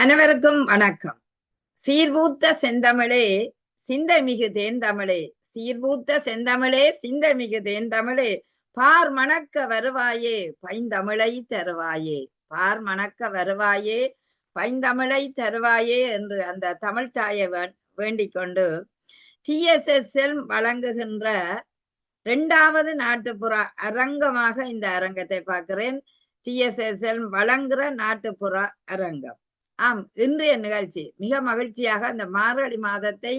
அனைவருக்கும் வணக்கம். சீர்பூத்த செந்தமிழே சிந்தைமிகு தேந்தமிழே, சீர்பூத்த செந்தமிழே சிந்தைமிகு தேந்தமிழே, பார் மணக்க வருவாயே பைந்தமிழை தருவாயே, பார் மணக்க வருவாயே பைந்தமிழை தருவாயே என்று அந்த தமிழ் தாயை வேண்டிக் கொண்டு TSSL வழங்குகின்ற 2வது நாட்டுப்புற அரங்கமாக இந்த அரங்கத்தை பார்க்கிறேன். TSSL வழங்குகிற நாட்டுப்புற அரங்கம். இன்றைய நிகழ்ச்சி மிக மகிழ்ச்சியாக அந்த மார்கழி மாதத்தை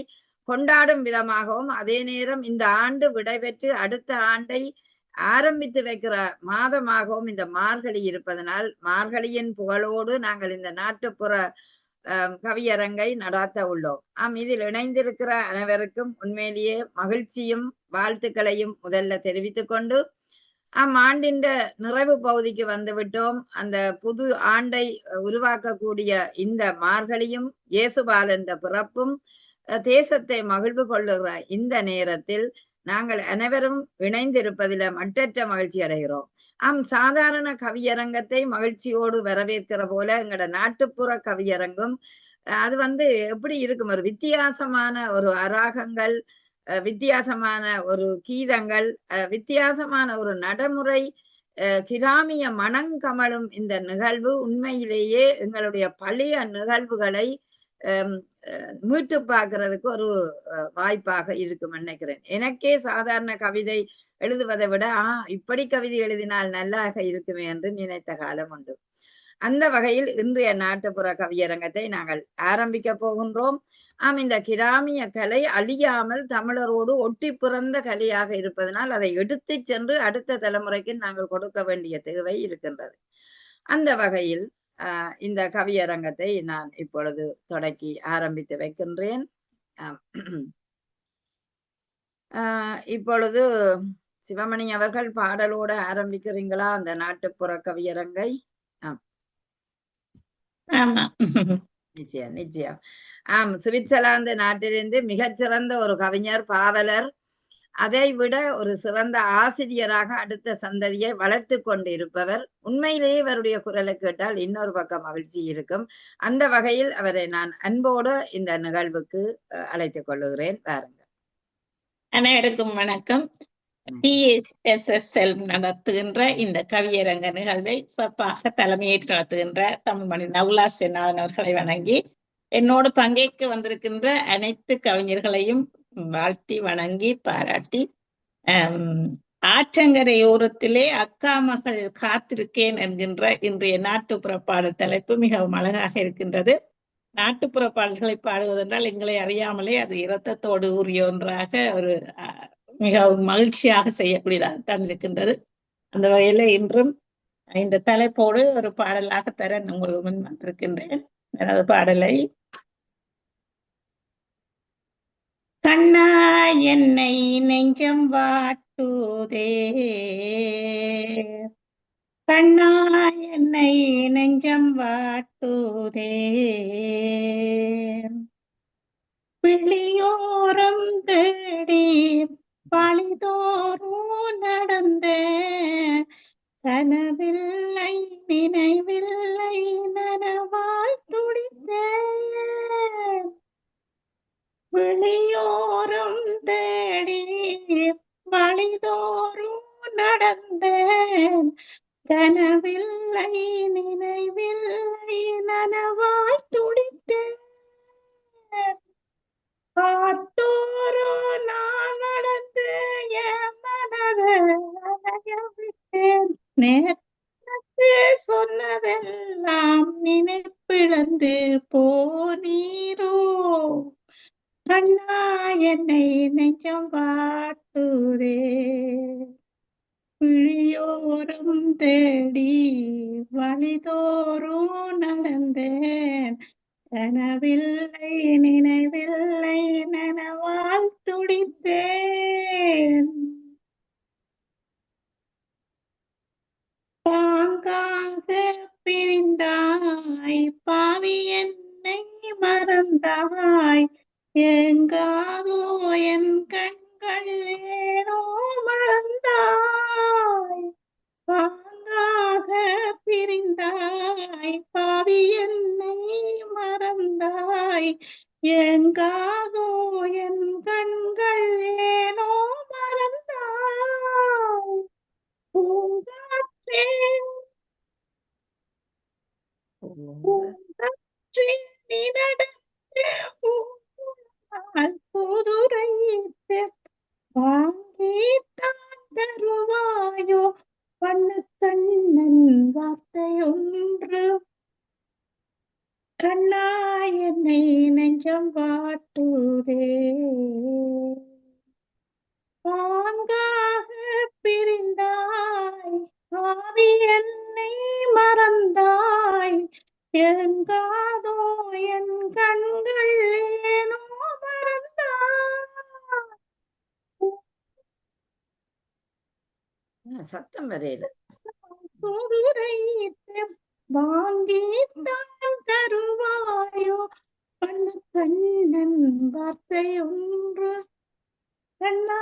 கொண்டாடும் விதமாகவும், அதே நேரம் இந்த ஆண்டு விடைபெற்று அடுத்த ஆண்டை ஆரம்பித்து வைக்கிற மாதமாகவும் இந்த மார்கழி இருப்பதனால், மார்கழியின் புகழோடு நாங்கள் இந்த நாட்டுப்புற கவியரங்கை நடாத்த உள்ளோம். இதில் இணைந்திருக்கிற அனைவருக்கும் உண்மையிலேயே மகிழ்ச்சியும் வாழ்த்துக்களையும் முதல்ல தெரிவித்துக் கொண்டு ஆண்டின் நிறைவு பகுதிக்கு வந்துவிட்டோம். அந்த புது ஆண்டை உருவாக்கக்கூடிய இந்த மார்கழியும் இயேசுபால் என்ற பிறப்பும் தேசத்தை மகிழ்வு கொள்ளுகிற இந்த நேரத்தில் நாங்கள் அனைவரும் இணைந்திருப்பதில் மட்டற்ற மகிழ்ச்சி அடைகிறோம். சாதாரண கவியரங்கத்தை மகிழ்ச்சியோடு வரவேற்கிற போல எங்களோட நாட்டுப்புற கவியரங்கும் அது எப்படி இருக்கும், ஒரு வித்தியாசமான ஒரு அராகங்கள், வித்தியாசமான ஒரு கீதங்கள், வித்தியாசமான ஒரு நடைமுறை, கிராமிய மணங்கமழும் இந்த நிகழ்வு உண்மையிலேயே எங்களுடைய பழைய நிகழ்வுகளை மீட்டு பார்க்கறதுக்கு ஒரு வாய்ப்பாக இருக்கும் நினைக்கிறேன். எனக்கே சாதாரண கவிதை எழுதுவதை விட இப்படி கவிதை எழுதினால் நல்லாக இருக்குமே என்று நினைத்த காலம் உண்டு. அந்த வகையில் இன்றைய நாட்டுப்புற கவியரங்கத்தை நாங்கள் ஆரம்பிக்க போகின்றோம். இந்த கிராமிய கலை அழியாமல் தமிழரோடு ஒட்டி பிறந்த கலையாக இருப்பதனால் அதை எடுத்து சென்று அடுத்த தலைமுறைக்கு நாங்கள் கொடுக்க வேண்டிய தேவை இருக்கின்றது. அந்த வகையில் இந்த கவியரங்கத்தை நான் இப்பொழுது தொடக்கி ஆரம்பித்து வைக்கின்றேன். இப்பொழுது சிவமணி அவர்கள் பாடலோடு ஆரம்பிக்கிறீங்களா அந்த நாட்டுப்புற கவியரங்கை? நிச்சயம் நிச்சயம். சுவிட்சர்லாந்து நாட்டிலிருந்து மிகச்சிறந்த ஒரு கவிஞர், பாவலர், அதை விட ஒரு சிறந்த ஆசிரியராக அடுத்த சந்ததியை வளர்த்து கொண்டு இருப்பவர். உண்மையிலேயே இவருடைய குரலை கேட்டால் இன்னொரு பக்கம் மகிழ்ச்சி இருக்கும். அந்த வகையில் அவரை நான் அன்போடு இந்த நிகழ்வுக்கு அழைத்துக் கொள்ளுகிறேன். பாருங்கள். அனைவருக்கும் வணக்கம். TSSL நடத்துகின்ற இந்த கவியரங்க நிகழ்வை சிறப்பாக தலைமையேற்று நடத்துகின்ற தமிழ்மணி நவுலா ஸ்ரீநாதன் அவர்களை வணங்கி, என்னோடு பங்கேற்க வந்திருக்கின்ற அனைத்து கவிஞர்களையும் வாழ்த்தி வணங்கி பாராட்டி, ஆற்றங்கரையோரத்திலே அக்கா மகள் காத்திருக்கேன் என்கின்ற இன்றைய நாட்டுப்புற பாடல் தலைப்பு மிகவும் அழகாக இருக்கின்றது. நாட்டுப்புற பாடல்களை பாடுவதென்றால் எங்களை அறியாமலே அது இரத்தத்தோடு ஊறிய ஒன்றாக ஒரு மிகவும் மகிழ்ச்சியாக செய்யக்கூடியதாகத்தான் இருக்கின்றது. அந்த வகையில இன்றும் இந்த தலைப்போடு ஒரு பாடலாக தர உங்களுக்கு முன் வந்திருக்கின்றேன். எனது பாடலை கண்ணா என்னை நெஞ்சம் வாட்டுதே, கண்ணா என்னை நெஞ்சம் வாட்டுதே, பிள்ளையோரம் தேடி பழிதோறும் நடந்த கனவில்லை நினைவில்லை நனவால் துடித்தேன், வெளியோரம் தேடி வழிதோறும் நடந்தேன், கனவில்லை நினைவில்லை நனவால் துடித்தேன், காத்தோரோ நான் நடந்து என் மனதை விட்டேன், நேரத்து சொன்னதெல்லாம் நினைப்பிழந்து போனீரோ, கண்ணா என்னை நெஞ்சம் வாட்டுதே, பிழியோரம் தேடி வழிதோறும் நடந்தேன், கனவில்லை நினைவில்லை நனவால் துடித்தேன், பாங்காக பிரிந்தாய் பாவி என்னை மறந்தாய், எங்காதோ என் கண்கள் ஏனோ மறந்தாய், பாங்காக பிரிந்தாய் பாவி என்னை சத்தம் வரையில. குதிரையிட்டு வாங்கித்தான் தருவாயோ கண்ணன் வார்த்தை ஒன்று கண்ணா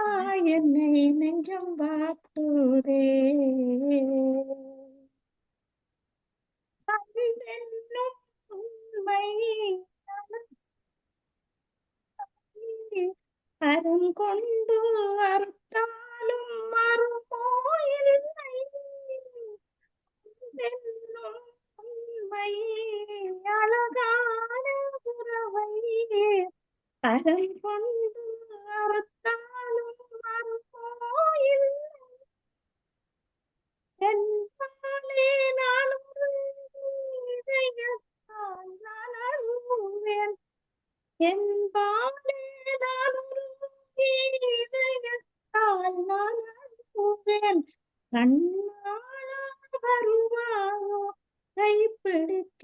என்னை நெஞ்சம் வாட்டுதே என்னும் உண்மை அறம் கொண்டு அறுத்தாலும் மறுமோ இல்லை என்னும் உண்மை அழகான உறவை அறம் கொண்டு அறுத்தாலும் மறுமோ இல்லை என்றாலே நான் இதயத்தால் நான் அழுவேன் என்பாலே நான் இதயத்தால் நான் அழுவேன் கண்ணாளா வருவாயோ கைப்பிடிக்க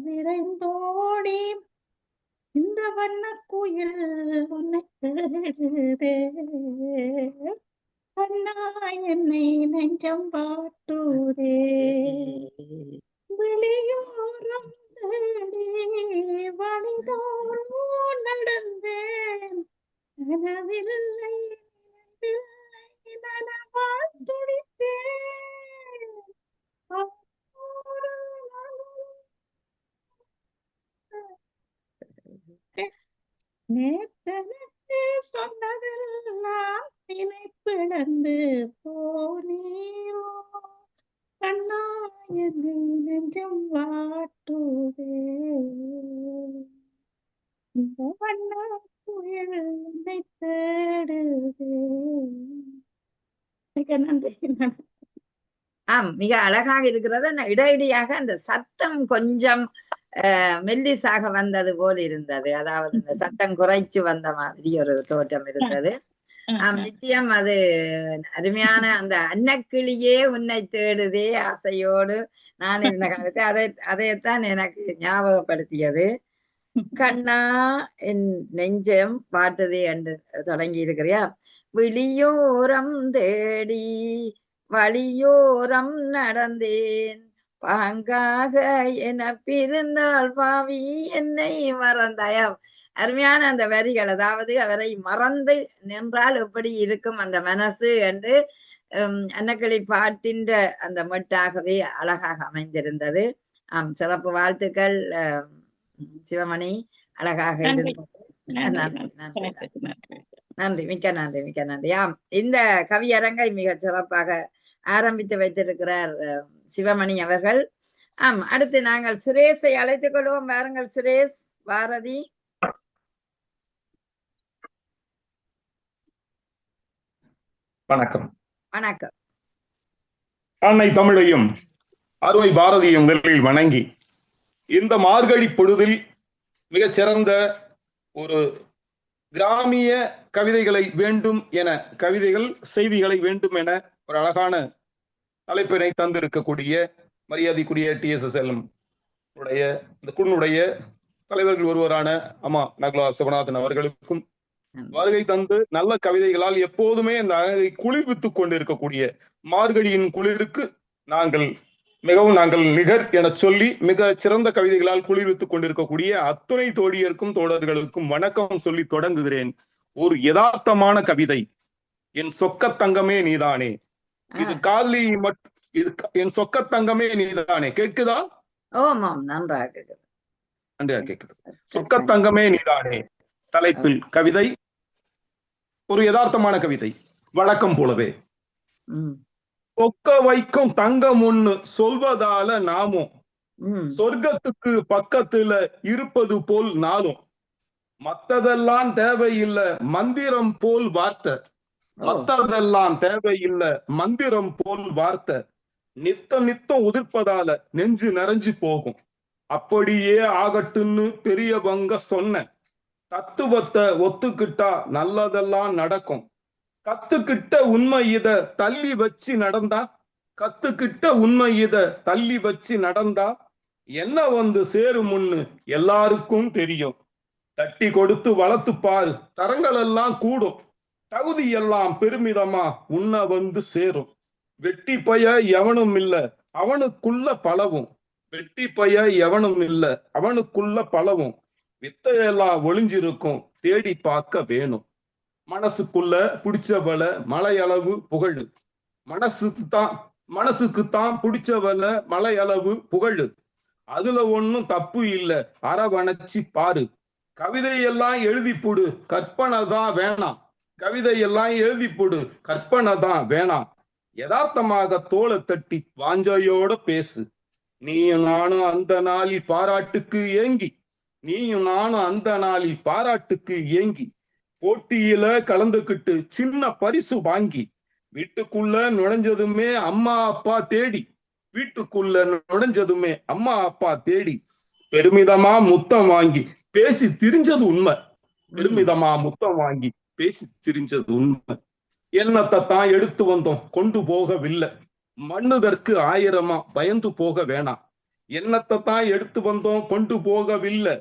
விரைந்தோடி இந்த வண்ண குயில் உன்னை தேடுதே கண்ணா என்னை நெஞ்சம் பாட்டுதே வெளியோரம் தேடி வழிதோறும் நடந்தேன் நனவில்லை நனவால் துடித்தேன் நேத்தனக்கு சொன்னதெல்லாம் நினைப்பிழந்து போனீரோ கண்ணா என்னை நெஞ்சம் வாட்டுதே இந்த வண்ண புயல் என்னை தேடுதே மிக நன்றி. மிக அழகாக இருக்கிறது. இடையிடையாக அந்த சத்தம் கொஞ்சம் மெல்லிசாக வந்தது போல் இருந்தது. அதாவது இந்த சத்தம் குறைச்சு வந்த மாதிரி ஒரு தோற்றம் இருந்தது. நிச்சயம் அது அருமையான அந்த அன்னக்கிளியே உன்னை தேடுதே ஆசையோடு நான் இருந்த காலத்தை அதைத்தான் எனக்கு ஞாபகப்படுத்தியது. கண்ணா என் நெஞ்சம் பாட்டுதே என்று தொடங்கி இருக்கிறியா. விழியோரம் தேடி வழியோரம் நடந்தேன் பாங்காக என பிறந்தாள் பாவி என்னை மறந்தாயா. அருமையான அந்த வரிகள். அதாவது அவரை மறந்து நின்றால் எப்படி இருக்கும் அந்த மனசு என்று அன்னக்கிளி பாட்டின்ற அந்த மெட்டாகவே அழகாக அமைந்திருந்தது. சிறப்பு வாழ்த்துக்கள் சிவமணி, அழகாக இருந்தது. நன்றி, மிக்க நன்றி, மிக்க நன்றி. இந்த கவியரங்கை மிக சிறப்பாக ஆரம்பித்து வைத்திருக்கிறார் சிவமணி அவர்கள். அடுத்து நாங்கள் சுரேஷை அழைத்துக் கொள்வோம். வாருங்கள் சுரேஷ். பாரதி. வணக்கம். வணக்கம். அன்னை தமிழையும் அருமை பாரதியும் முதலில் வணங்கி இந்த மார்கழி பொழுதில் மிகச் சிறந்த ஒரு கிராமிய கவிதைகளை வேண்டும் என கவிதைகள் செய்திகளை வேண்டும் என ஒரு அழகான தலைப்பினை தந்திருக்கக்கூடிய மரியாதைக்குரிய TSSLM உடைய இந்த குழுனுடைய தலைவர்கள் ஒருவரான அம்மா நகுலா சிவநாதன் அவர்களுக்கும் வருகை தந்து நல்ல கவிதைகளால் எப்போதுமே இந்த அழகை குளிர்வித்துக் கொண்டிருக்கக்கூடிய மார்கழியின் குளிருக்கு நாங்கள் நிகர் என சொல்லி மிக சிறந்த கவிதைகளால் குளிர்வித்துக் கொண்டிருக்கக்கூடிய அத்துணை தோழியருக்கும் தோழர்களுக்கும் வணக்கம் சொல்லி தொடங்குகிறேன். ஒரு யதார்த்தமான கவிதை. என் சொக்கத்தங்கமே நீதானே. இது காலி இது என் சொக்கத்தங்கமே நீதானே. கேட்குதா? நன்றாக கேட்குது. சொக்கத்தங்கமே நீதானே தலைப்பில் கவிதை. ஒரு யதார்த்தமான கவிதை. வழக்கம் போலவே சொக்க வைக்கும் தங்கம் ஒண்ணு சொல்வதால நாமும் சொர்க்கத்துக்கு பக்கத்துல இருப்பது போல் நாளும் மத்ததெல்லாம் தேவையில்லை மந்திரம் போல் வார்த்தை. மத்ததெல்லாம் தேவையில்லை மந்திரம் போல் வார்த்தை. நித்தம் உதிர்ப்பதால நெஞ்சு நிறைஞ்சு போகும். அப்படியே ஆகட்டுன்னு பெரியவங்க சொன்ன தத்துவத்தை ஒத்துக்கிட்டா நல்லதெல்லாம் நடக்கும். கத்துக்கிட்ட உண்மை இத தள்ளி வச்சு நடந்தா என்ன வந்து சேரும்னு எல்லாருக்கும் தெரியும். தட்டி கொடுத்து வளர்த்து பாரு தரங்கள் எல்லாம் கூடும். தகுதி எல்லாம் பெருமிதமா உன்ன வந்து சேரும். வெட்டி பய எவனும் இல்ல அவனுக்குள்ள பலவும். வெட்டி பய எவனும் இல்ல அவனுக்குள்ள பலவும். வித்தையெல்லாம் ஒளிஞ்சிருக்கும் தேடி பார்க்க வேணும். மனசுக்குள்ள பிடிச்சவள மலையளவு புகழு. மனசுக்குத்தான் பிடிச்சவள மலையளவு புகழு. அதுல ஒண்ணும் தப்பு இல்ல அரவணைச்சு பாரு. கவிதையெல்லாம் எழுதி போடு கற்பனை தான் வேணாம். கவிதையெல்லாம் எழுதி போடு கற்பனை தான் வேணாம். யதார்த்தமாக தோலை தட்டி வாஞ்சையோட பேசு. நீயும் நானும் அந்த நாளில் பாராட்டுக்கு ஏங்கி. நீயும் நானும் அந்த நாளில் பாராட்டுக்கு ஏங்கி. போட்டியில கலந்துக்கிட்டு சின்ன பரிசு வாங்கி. வீட்டுக்குள்ள நுழைஞ்சதுமே அம்மா அப்பா தேடி. வீட்டுக்குள்ள நுழைஞ்சதுமே அம்மா அப்பா தேடி. பெருமிதமா முத்தம் வாங்கி பேசி திரிஞ்சது உண்மை. பெருமிதமா முத்தம் வாங்கி பேசி திரிஞ்சது உண்மை. எண்ணத்தை தான் எடுத்து வந்தோம் கொண்டு போகவில்லை. மண்ணுதற்கு ஆயிரமா பயந்து போக வேணாம். எண்ணத்தை தான் எடுத்து வந்தோம் கொண்டு போகவில்லை.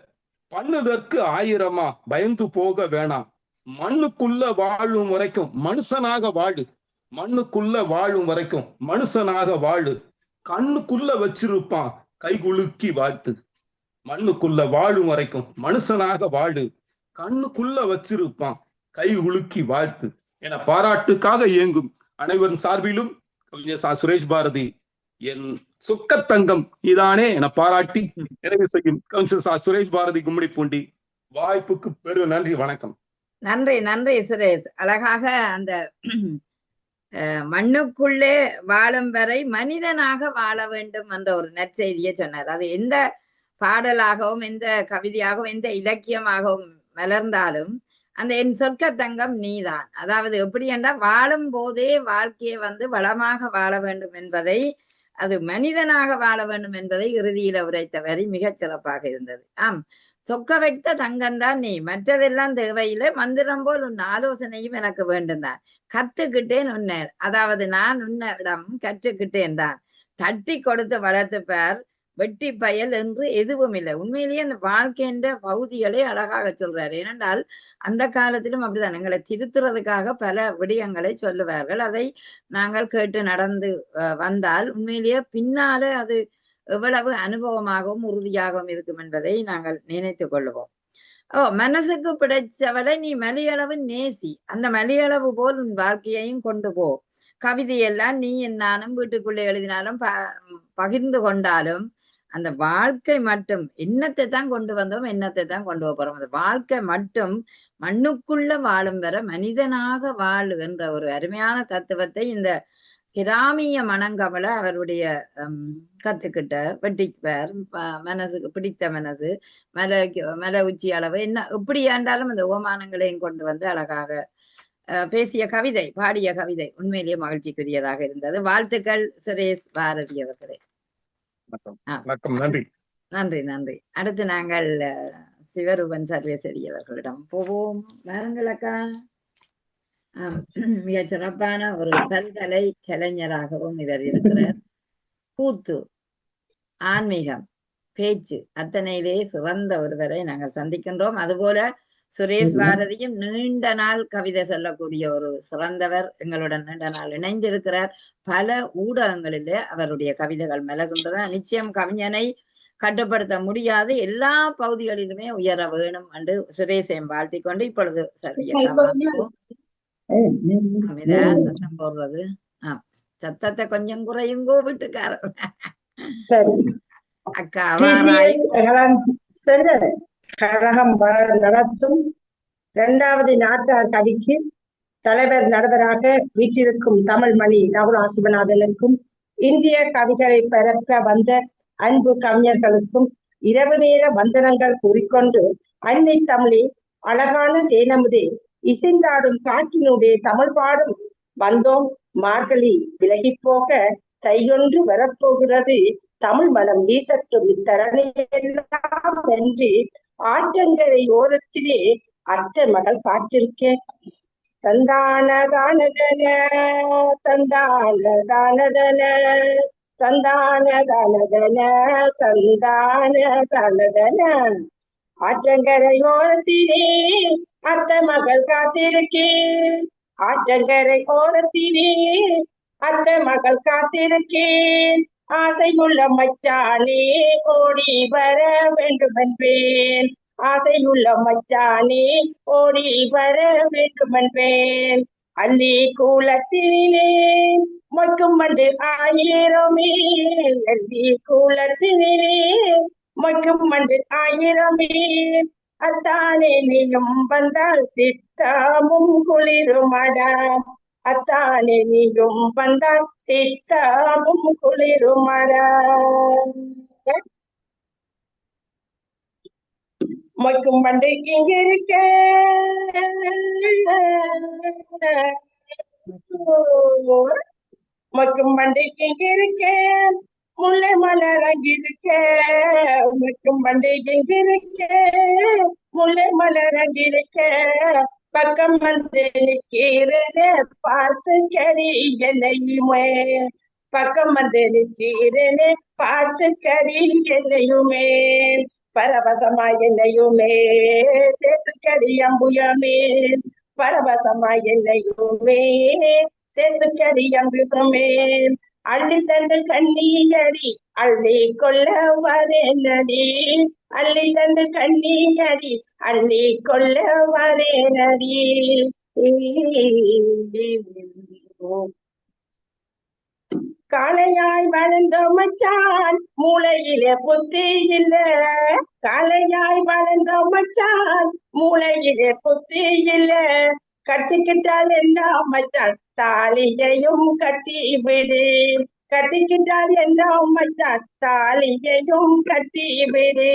பண்ணுதற்கு ஆயிரமா பயந்து போக வேணாம். மண்ணுக்குள்ள வாழும் வரைக்கும் மனுஷனாக வாழு. மண்ணுக்குள்ள வாழும் வரைக்கும் மனுஷனாக வாழு. கண்ணுக்குள்ள வச்சிருப்பான் கைகுலுக்கி வாழ்த்து. மண்ணுக்குள்ள வாழும் வரைக்கும் மனுஷனாக வாழு. கண்ணுக்குள்ள வச்சிருப்பான் கை உலுக்கி வாழ்த்து என பாராட்டுக்காக இயங்கும் அனைவரின் சார்பிலும் கவிஞர் சுரேஷ் பாரதி என் சொக்கத்தங்கம் இதானே என பாராட்டி நிறைவு செய்யும் கவிஞர் சுரேஷ் பாரதி கும்மிடிப்பூண்டி. வாய்ப்புக்கு பெரு நன்றி, வணக்கம். நன்றி நன்றி சுரேஷ். அழகாக அந்த மண்ணுக்குள்ளே வாழும் வரை மனிதனாக வாழ வேண்டும் என்ற ஒரு நற்செய்தியை சொன்னார். அது எந்த பாடலாகவும் எந்த கவிதையாகவும் எந்த இலக்கியமாகவும் மலர்ந்தாலும் அந்த என் சொர்க்கத்தங்கம் நீதான். அதாவது எப்படி என்றால் வாழும் போதே வாழ்க்கையை வளமாக வாழ வேண்டும் என்பதை, அது மனிதனாக வாழ வேண்டும் என்பதை இறுதியில உரைத்த வரி மிகச் சிறப்பாக இருந்தது. ஆம், சொக்க வைத்த தங்கம்தான் நீ, மற்றதெல்லாம் தேவையில்லை, மந்திரம் போல் உன் ஆலோசனையும் எனக்கு வேண்டும் தான். கத்துக்கிட்டேன் உன்னை, அதாவது நான் உன்னிடம் கற்றுக்கிட்டேன் தான். தட்டி கொடுத்து வளர்த்து பார், வெட்டி பயல் என்று எதுவும் இல்லை. உண்மையிலேயே அந்த வாழ்க்கைன்ற பகுதிகளை அழகாக சொல்றாரு. ஏனென்றால் அந்த காலத்திலும் அப்படிதான் எங்களை திருத்துறதுக்காக பல விடயங்களை சொல்லுவார்கள். அதை நாங்கள் கேட்டு நடந்து வந்தால் உண்மையிலேயே பின்னால அது எவ்வளவு அனுபவமாகவும் உறுதியாகவும் இருக்கும் என்பதை நாங்கள் நினைத்து கொள்ளுவோம். மனசுக்கு பிடிச்சவளை நீ மலையளவு நேசி, அந்த மலையளவு போல் உன் வாழ்க்கையையும் கொண்டு போ. கவிதையெல்லாம் நீ நானும் வீட்டுக்குள்ளே எழுதினாலும் பகிர்ந்து கொண்டாலும் அந்த வாழ்க்கை மட்டும் எண்ணத்தை தான் கொண்டு வந்தோம், எண்ணத்தை தான் கொண்டு போறோம். அந்த வாழ்க்கை மட்டும் மண்ணுக்குள்ள வாழும் வர மனிதனாக வாழு என்ற ஒரு அருமையான தத்துவத்தை இந்த கிராமிய மனங்கமல அவருடைய கத்துக்கிட்ட வெட்டிப்பார். மனசுக்கு பிடித்த மனசு, மலை உச்சி அளவு என்ன எப்படி ஆண்டாலும் அந்த உபமானங்களையும் கொண்டு வந்து அழகாக பேசிய கவிதை, பாடிய கவிதை உண்மையிலேயே மகிழ்ச்சிக்குரியதாக இருந்தது. வாழ்த்துக்கள் சுரேஷ் பாரதி அவர்களே. நன்றி நன்றி நன்றி. அடுத்து நாங்கள் சிவரூபன் சர்வேஸ்வரி அவர்களிடம் போவோம். வாருங்கள் அக்கா. மிக சிறப்பான ஒரு பல்கலை கலைஞராகவும் இவர் இருக்கிறார். கூத்து, ஆன்மீகம், பேச்சு அத்தனையிலே சிறந்த ஒருவரை நாங்கள் சந்திக்கின்றோம். அதுபோல சுரேஷ் பாரதியும் நீண்ட நாள் கவிதை சொல்லக்கூடிய ஒரு சிறந்தவர், எங்களுடன் நீண்ட நாள் இணைந்திருக்கிறார். பல ஊடகங்களிலே அவருடைய கவிதைகள் மலர்கின்றன. நிச்சயம் கவிஞனை கட்டுப்படுத்த முடியாது, எல்லா பகுதிகளிலுமே உயர வேணும் என்று சுரேஷையும் வாழ்த்தி கொண்டு இப்பொழுது சத்தம் போடுறது சத்தத்தை கொஞ்சம் குறையுங்கோ வீட்டுக்காரர். அக்கா கழகம் நடத்தும் 2வது நாட்டார் கவிக்கு தலைவர் நடுவராக வீற்றிருக்கும் தமிழ் மணி நகுலா சிவநாதனுக்கும், இந்திய கவிகளை பரப்ப வந்த அன்பு கவிஞர்களுக்கும் இரவு நேர வந்தனங்கள் கூறிக்கொண்டு, அன்னை தமிழே அழகான தேனமுதே இசைந்தாடும் காற்றினுடைய தமிழ் பாடும் வந்தோம் மார்கழி விலகி போக கையொன்று வரப்போகிறது தமிழ் மனம் வீசட்டும் இத்தரணையெல்லாம் என்று ஆற்றங்கரை ஓரத்திலே அத்த மகள் காத்திருக்கேன். தந்தான தானதன தந்தான தானதன தந்தான தானதன தந்தான தானதன ஆற்றங்கரை ஓரத்திலே அத்த மகள் காத்திருக்கேன். ஆற்றங்கரை ஓரத்திலே அத்தை மகள் காத்திருக்கேன் ஆசையுள்ள மச்சானே ஓடி வர வேண்டுமென்பேன் ஆசையுள்ள மச்சானே ஓடி வர வேண்டுமென்பேன் அள்ளி கூலத்திலே மொய்க்கும் மண்டு ஆயிரமே அள்ளி கூலத்திலே மொய்க்கும் மண்டு ஆயிரமே அத்தானே நீயும் வந்தால் சித்தமும் குளிருமடா அத்தானே நீயும் வந்தால் சித்தமும் குளிருமடா மொய்க்கும் மண்டு இங்கிருக்க மொய்க்கும் மண்டு இங்கிருக்க முல்லை மலர் அங்கிருக்க மொய்க்கும் மண்டு இங்கிருக்க முல்லை மலர் அங்கிருக்க பக்கம் வந்து நிற்கிறேனே பார்த்து கறி என்னையுமே பக்கம் வந்து நிற்கிறேனே பார்த்து கறி என்னையுமே பரவசமா என்னையுமே சேத்துக்கறி அம்புயமே பரவசமா என்னையுமே சேத்துக்கறி அம்புயமே அள்ளி தந்து கண்ணீரடி அள்ளி கொள்ள வரேனடி அள்ளி தந்து கண்ணீரடி அள்ளி கொள்ள வரேனடி காளையாய் வளர்ந்த மச்சான் மூளையிலே புத்தி இல்ல காளையாய் வளர்ந்த மச்சான் மூளையிலே புத்தி இல்ல கட்டிக்கிட்டால் என்ன மச்சான் தாலியையும் கட்டி விடு கட்டிக்கிட்டால் என்ன மச்சான் தாலியையும் கட்டி விடு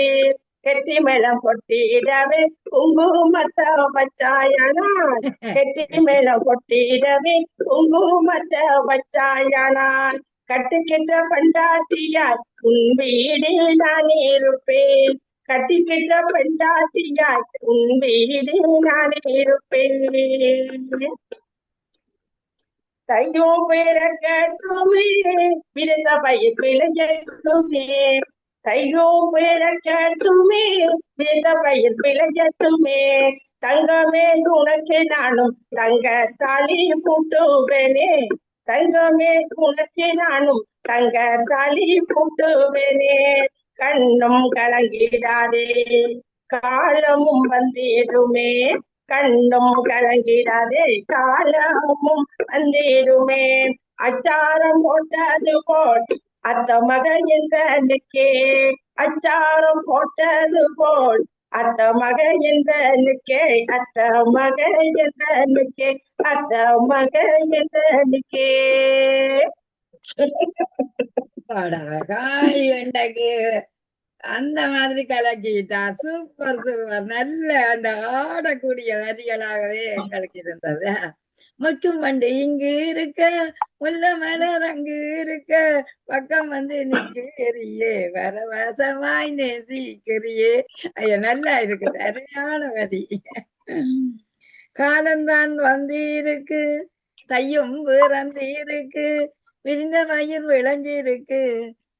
கெட்டி மேளம் கொட்டிடவே குங்குமத்த வச்சாயனான் கெட்டி மேளம் கொட்டிடவே குங்குமத்த வச்சாயனான் கட்டுக்கிட்ட பண்டாட்டியாய் உன் வீடில் நான் இருப்பேன் கட்டிக்கிட்ட பண்டாட்டியாய் உன் வீடில் நான் இருப்பேன் தையோ பேர கேட்டுமே பிறந்த பயிர் பிழையட்டுமே தையோ பேர கேட்டுமே பிறந்த பயிர் பிழையட்டுமே தங்கமே உனக்கு நானும் தங்க தாலி பூட்டுவேனே தங்கமே உனக்கு நானும் தங்க தாலி பூட்டுவேனே கண்ணும் கலங்கிடாதே காலமும் வந்திடுமே கண்ணும் கலங்கிடாதே காலமும் வந்திடுமே அச்சாரம் போட்டது போல் அத்த மகள் என்றே அச்சாரம் போட்டது போல் அத்த மகள் என்றே அத்த மகள் என்றே அத்த மகள் என்றே அந்த மாதிரி கலக்கிட்டா சூப்பர் சூப்பர் நல்ல அந்த ஆடக்கூடிய வரிகளாகவே எங்களுக்கு இருந்தது மொக்கும் மண்டு இங்கு இருக்க முல்ல மலர் அங்கு இருக்க பக்கம் வந்து நிற்கிறியே வரவசமாய் நேசிக்கிறியே ஐயோ நல்லா இருக்குது அருமையான வரி காலந்தான் வந்திருக்கு தையும் பிறந்து இருக்கு விரிந்த மயில் விளைஞ்சிருக்கு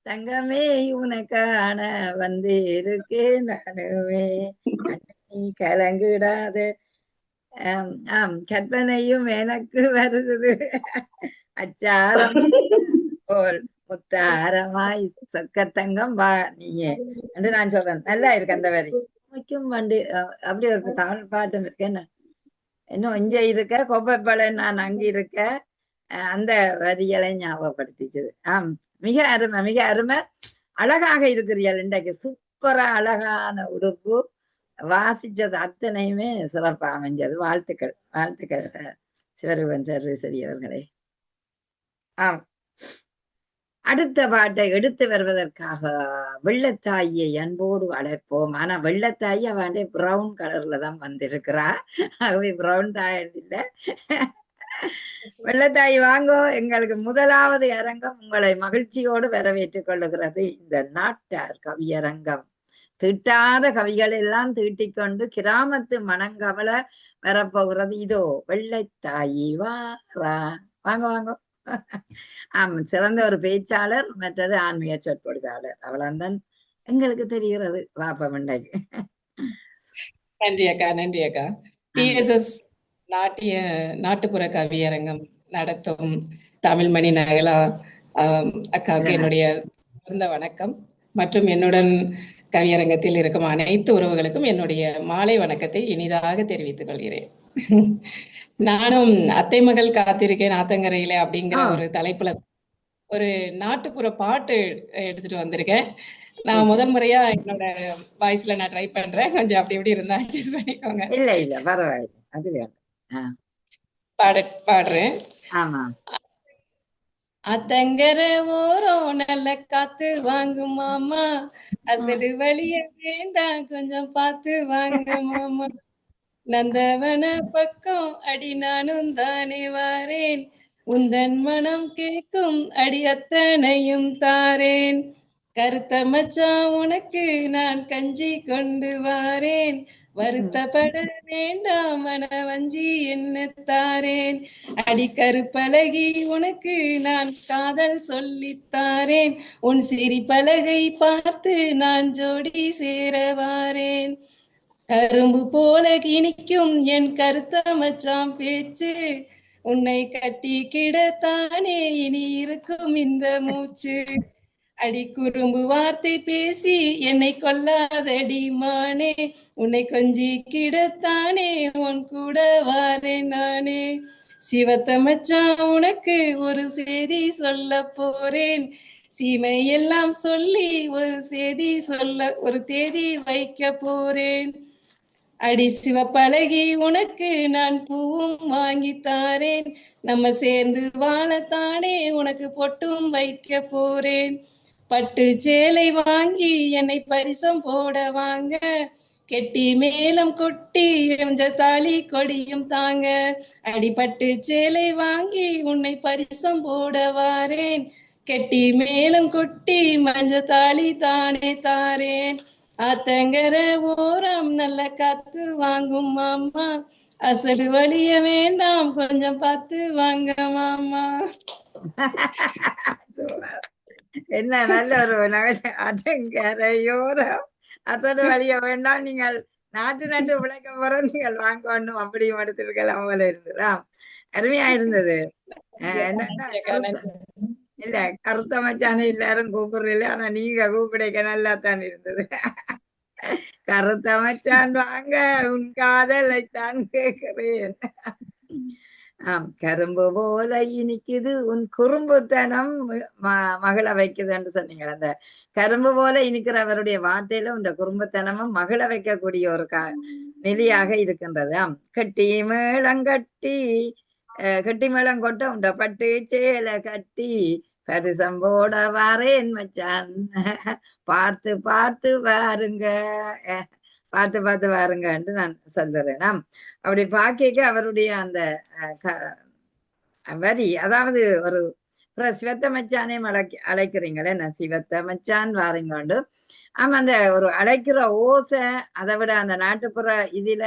தங்கமே உனக்கான வந்து இருக்கு நானுமே நீ கலங்கிடாது ஆம் கற்பனையும் எனக்கு வருது அச்சாரம் போல் முத்தாரமாய் சொக்கத்தங்கம் வா நீயே என்று நான் சொல்றேன் நல்லா இருக்கு அந்த வரி முக்கும் வண்டு அப்படி ஒரு தமிழ் பாட்டும் இருக்கு என்ன இன்னும் இஞ்ச இருக்க கொப்பைப்பழ நான் அங்க இருக்க அந்த வரிகளை ஞாபகப்படுத்திச்சது மிக அருமை அழகாக இருக்கிறீர்கள் இன்றைக்கு சூப்பரா அழகான உடுப்பு வாசிச்சது அத்தனையுமே சிறப்பா அமைஞ்சது வாழ்த்துக்கள் சிவருவன் சர்வேஸ்வரி அவர்களே அடுத்த பாட்டை எடுத்து வருவதற்காக வெள்ளத்தாயை அன்போடு அழைப்போம் ஆனா வெள்ளத்தாயி அவண்டே பிரவுன் கலர்ல தான் வந்திருக்கிறா ஆகவே பிரவுன் தாய் இல்லை வெள்ளத்தாய் வாங்கோ எங்களுக்கு முதலாவது அரங்கம் உங்களை மகிழ்ச்சியோடு வரவேற்றுக் கொள்ளுகிறது இந்த நாட்டார் கவியரங்கம் திட்டாத கவிகள் எல்லாம் தீட்டிக்கொண்டு கிராமத்து மனங்கவல வரப்போகிறது இதோ வெள்ளைத்தாயி வாங்க வாங்க சிறந்த ஒரு பேச்சாளர் மற்றது ஆன்மீக சொற்பொழிவாளர் அவளான் எங்களுக்கு தெரிகிறது வாப்ப மண்டைக்கு நன்றி அக்கா PSS நாட்டுப்புற கவியரங்கம் நடத்தும் தமிழ்மணி நகலா அக்காவுக்கு என்னுடைய சிறந்த வணக்கம் மற்றும் என்னுடன் கவியரங்கத்தில் இருக்கும் அனைத்து உறவுகளுக்கும் என்னுடைய மாலை வணக்கத்தை இனிதாக தெரிவித்துக் கொள்கிறேன். நானும் அத்தை மகள் காத்திருக்கேன் ஆத்தங்கரையில அப்படிங்கிற ஒரு தலைப்புல ஒரு நாட்டுப்புற பாட்டு எடுத்துட்டு வந்திருக்கேன். நான் முதல் முறையா என்னோட வாய்ஸ்ல நான் ட்ரை பண்றேன். கொஞ்சம் அப்படி இப்படி இருந்தா அட்ஜஸ்ட் பண்ணிக்கோங்க. இல்ல பரவாயில்ல, அது வேணும். பாடுறேன். ஆமா. அத்தங்கர ஓரம் நல்ல காத்து வாங்கு மாமா, அசடு வழிய வேண்டாம் கொஞ்சம் பார்த்து வாங்க மாமா, நந்தவன பக்கம் அடி நானும் தானே வாரேன், உந்தன் மனம் கேட்கும் அடி அத்தனையும் தாரேன், கருத்த மச்சான் உனக்கு நான் கஞ்சி கொண்டு வாரேன், வருத்தப்பட வேண்டாம் மன வஞ்சி என்ன தாரேன், அடி கருப்பலகி உனக்கு நான் காதல் சொல்லித்தாரேன், உன் சிரிப்பலகை பார்த்து நான் ஜோடி சேர வாரேன், கரும்பு போல இனிக்கும் என் கருத்த மச்சான் பேச்சு, உன்னை கட்டி கிடத்தானே இனி இருக்கும் இந்த மூச்சு, அடி குறும்பு வார்த்தை பேசி என்னை கொல்லாதடி மானே, உன்னை கொஞ்சி கிடத்தானே உன் கூட வாரேன் நானே, சிவத்த மச்சான் உனக்கு ஒரு செய்தி சொல்ல போறேன், சீமை எல்லாம் சொல்லி ஒரு செய்தி சொல்ல ஒரு தேதி வைக்க போறேன், அடி சிவப்பழகி உனக்கு நான் பூவும் வாங்கி தாரேன், நம்ம சேர்ந்து வாழத்தானே உனக்கு பொட்டும் வைக்க போறேன், பட்டு சேலை வாங்கி என்னை பரிசம் போட வாங்க, கெட்டி மேலம் கொட்டி என்ற தாலி கொடியும் தாங்க, அடிபட்டு சேலை வாங்கி உன்னை பரிசம் போட வாரேன், கெட்டி மேலம் கொட்டி மஞ்ச தாலி தானே தாரேன், ஆத்தங்கர ஓரம் நல்ல காத்து வாங்கும் மாமா, அசடு வழிய வேண்டாம் கொஞ்சம் பார்த்து வாங்க மாமா. என்ன நல்ல ஒரு அடங்கரையோரம் அசடு வழிய வேண்டாம், நீங்கள் நாட்டு விளைக்க போற நீங்கள் வாங்கணும் அப்படியும் எடுத்திருக்கலாம் போல இருந்ததா, அருமையா இருந்தது. இல்ல கருத்த மச்சானே எல்லாரும் கூப்பிடுறீங்க, ஆனா நீங்க கூப்பிடைக்க நல்லா தான் இருந்தது. கருத்த மச்சான் வாங்க உன் காதலைத்தான் கேட்கிறேன். கரும்பு போல இனிக்குது உன் குறும்புத்தனம் மகிழ வைக்குது என்று சொன்னீங்க. அந்த கரும்பு போல இனிக்கிற அவருடைய வார்த்தையில இந்த குறும்புத்தனமும் மகிழ வைக்கக்கூடிய ஒரு நிலையாக இருக்கின்றது. கட்டி மேளம் கட்டி கட்டி மேளம் கொட்ட உண்ட பட்டு சேலை கட்டி பரிசம் போட வாரேன் மச்சான், பார்த்து பார்த்து வாருங்க பார்த்து பார்த்து வாருங்கன்னு நான் சொல்றேன். அப்படி பாக்க அவருடைய அந்த வரி, அதாவது ஒரு சிவத்த மச்சானே அழைக்கிறீங்களே, நான் சிவத்த மச்சான் வாருங்கண்டு. ஆமா, அந்த ஒரு அழைக்கிற ஓசை, அதை விட அந்த நாட்டுப்புற இதுல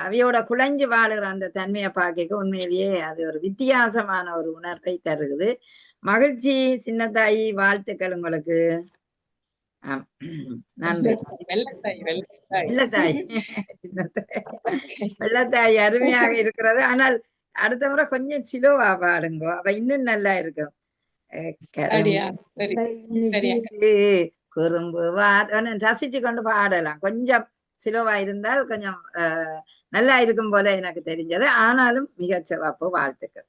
அவையோட குழைஞ்சு வாழுற அந்த தன்மையை பார்க்க உண்மையிலேயே அது ஒரு வித்தியாசமான ஒரு உணர்வை தருகுது. மகிழ்ச்சி சின்னத்தாயி, வாழ்த்துக்கள் உங்களுக்கு. நன்றி. வெள்ளத்தாய் அருமையாக இருக்கிறது. ஆனால் அடுத்த முறை கொஞ்சம் சிலோவா பாடுங்க, அவ இன்னும் நல்லா இருக்கும். குறும்பு ரசிச்சு கொண்டு பாடலாம். கொஞ்சம் சிலோவா இருந்தால் கொஞ்சம் நல்லா இருக்கும் போல எனக்கு தெரிஞ்சது. ஆனாலும் மிக சிறப்பு, வாழ்த்துக்கள்.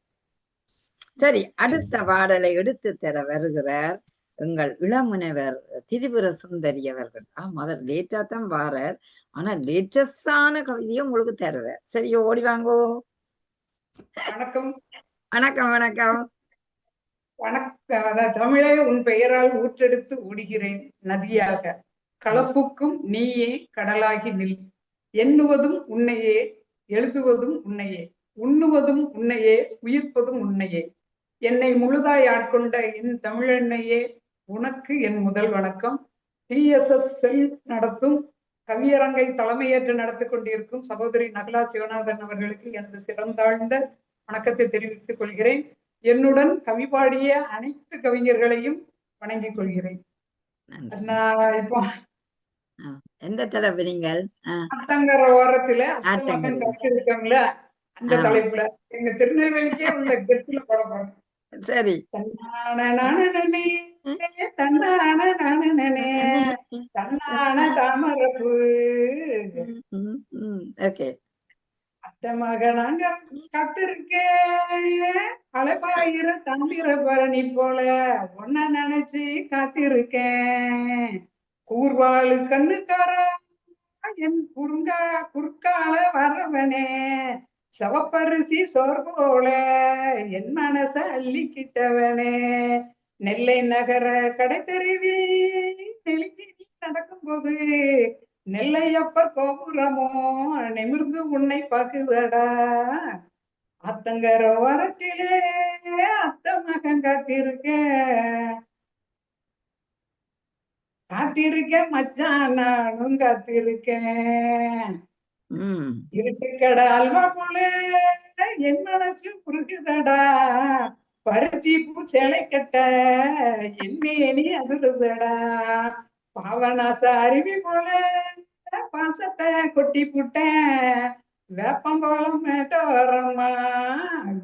சரி, அடுத்த பாடலை எடுத்து தர வருகிறார் எங்கள் இளமுனைவர் திரிபுர சுந்தரி அவர்கள். அவர் லேட்டா தான் வாரார், ஆனா லேட்டஸ்டான கவிதையை உங்களுக்கு தருவார். சரி, ஓடி வாங்கோ. வணக்கம். வணக்கம் வணக்கம் வணக்கம். தமிழே உன் பெயரால் ஊற்றெடுத்து ஓடுகிறேன் நதியாக, கலப்புக்கும் நீயே கடலாகி நில், எண்ணுவதும் உன்னையே எழுதுவதும் உன்னையே, உண்ணுவதும் உன்னையே உயிர்ப்பதும் உன்னையே, என்னை முழுதாய் ஆட்கொண்ட என் தமிழெண்ணையே உனக்கு என் முதல் வணக்கம். TSS செல் நடத்தும் கவியரங்கை தலைமையேற்று நடத்தி கொண்டிருக்கும் சகோதரி நகலா சிவநாதன் அவர்களுக்கு எனது சிறந்தாழ்ந்த வணக்கத்தை தெரிவித்துக் கொள்கிறேன். என்னுடன் கவி பாடிய அனைத்து கவிஞர்களையும் வணங்கிக் கொள்கிறேன். இப்போ எந்த தலைப்பு நீங்கள்? ஆத்தங்கர ஓரத்துல அத்தமகன் கட்டிருக்கோம்ல, அந்த ஆ, தலைப்புல எங்க திருநெல்வேலிக்கே உள்ள கெட்டுல போட போறேன். சரி. தன்னான நானே தன்னான நானே தன்னான தாமரப்பு ஓகே. அத்த மகனாங்க காத்திருக்கேன் அழகாயிர தாமிர பரணி போல ஒன்ன நினைச்சு காத்திருக்கேன் கூர்வாளு கண்ணுக்கார என் குறுக்கால வர்றவனே சவப்பரிசி சோர் போல என் மனச அள்ளிக்கிட்டவனே நெல்லை நகர கடை தெருவி நெளிஞ்சி நடக்கும்போது நெல்லையப்பர் கோபுரமோ நிமிர்ந்து உன்னை பாக்குதடா அத்தங்கர ஓரத்திலே அத்த மகன் காத்திருக்கேன் மச்சான் நானும் காத்திருக்கேன் ம், இருட்டுக்கட அல்வா போல என் மனசு குறுகுதடா பருத்தி பூ சேலை கட்ட என் மேனி அதுதடா பாவநாச அருவி போல பாசத்தை கொட்டி புட்டேன் வேப்பம்போலம் மேட்டோரமா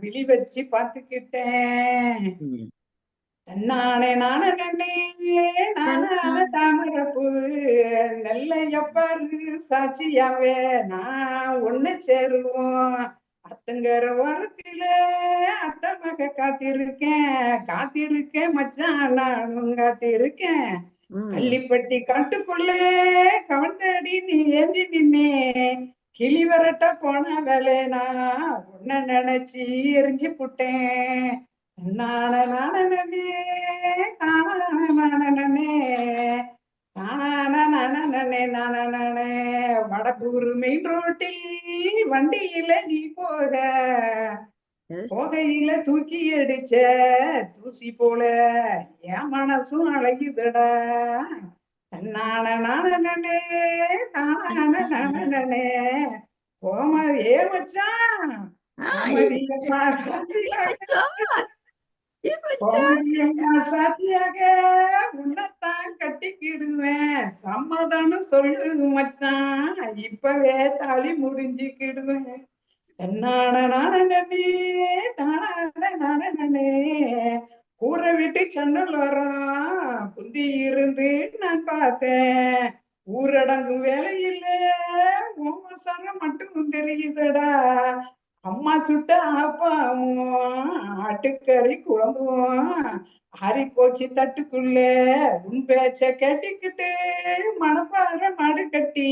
விழி வச்சு பாத்துக்கிட்டேன் ம். தன்னானே நானே நானான தாமரப்பூ நெல்லையப்பாரு சாட்சியாவே நான் ஒண்ணு சேருவோம் அத்தங்கர ஓரத்தில அத்த மக காத்திருக்கேன் மச்சான் நானும் காத்திருக்கேன் ம். கள்ளிப்பட்டி காட்டுக்குள்ளே கவர்ந்தடி நீ ஏந்தி நின்னே கிளி வரட்ட போன வேலைனா உன்ன நினைச்சு எரிஞ்சு புட்டேன் நானே வடக்கூர் மெயின் ரோட்டில் வண்டியில நீ போகையில தூக்கி அடிச்ச தூசி போல என் மனசும் அழகுதடா நானே தானே கோமா ஏ மச்சான் ஆ, கோமதியம்மா மச்சான், மச்சான். கோமதியம்மா சாத்தியாக உன்னத்தான் கட்டிக்கிடுவேன் சம்மதம்னு சொல்லு மச்சான் இப்பவே தாலி முடிஞ்சுக்கிடுவேன் நானே ஊரை விட்டு சன்னல் வரோம் குந்தி இருந்து நான் பார்த்தேன் ஊரடங்கும் வேலையில உமசரம் மட்டும் தெரியுதடா அம்மா சுட்ட ஆப்பாவும் ஆட்டுக்கறி குழம்பும் ஆறி போச்சு தட்டுக்குள்ளே உன் பேச்ச கேட்டுக்கிட்டு மணப்பாறை மாடு கட்டி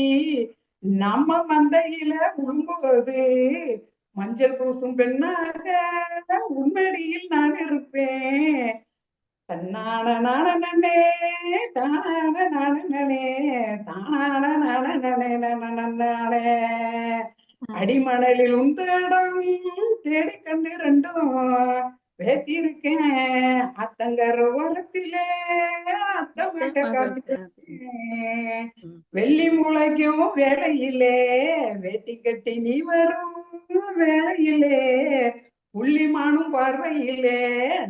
நம்ம மந்தையில உழும்போது மஞ்சள் பூசும் பெண்ணாக உண்மடியில் நான் இருப்பேன் தன்னான நானே தான நானே தான நானே அடிமணலில் உந்தடம் தேடி கண்டு ரெண்டும் வேத்திருக்கேன் அத்தங்கர ஓரத்திலே அத்தமக காத்திருக்கேன் வெள்ளி முளைக்கும் வேலையிலே வேட்டி கட்டி நீ வரும் வேலையிலே புள்ளிமானும் பார்வையிலே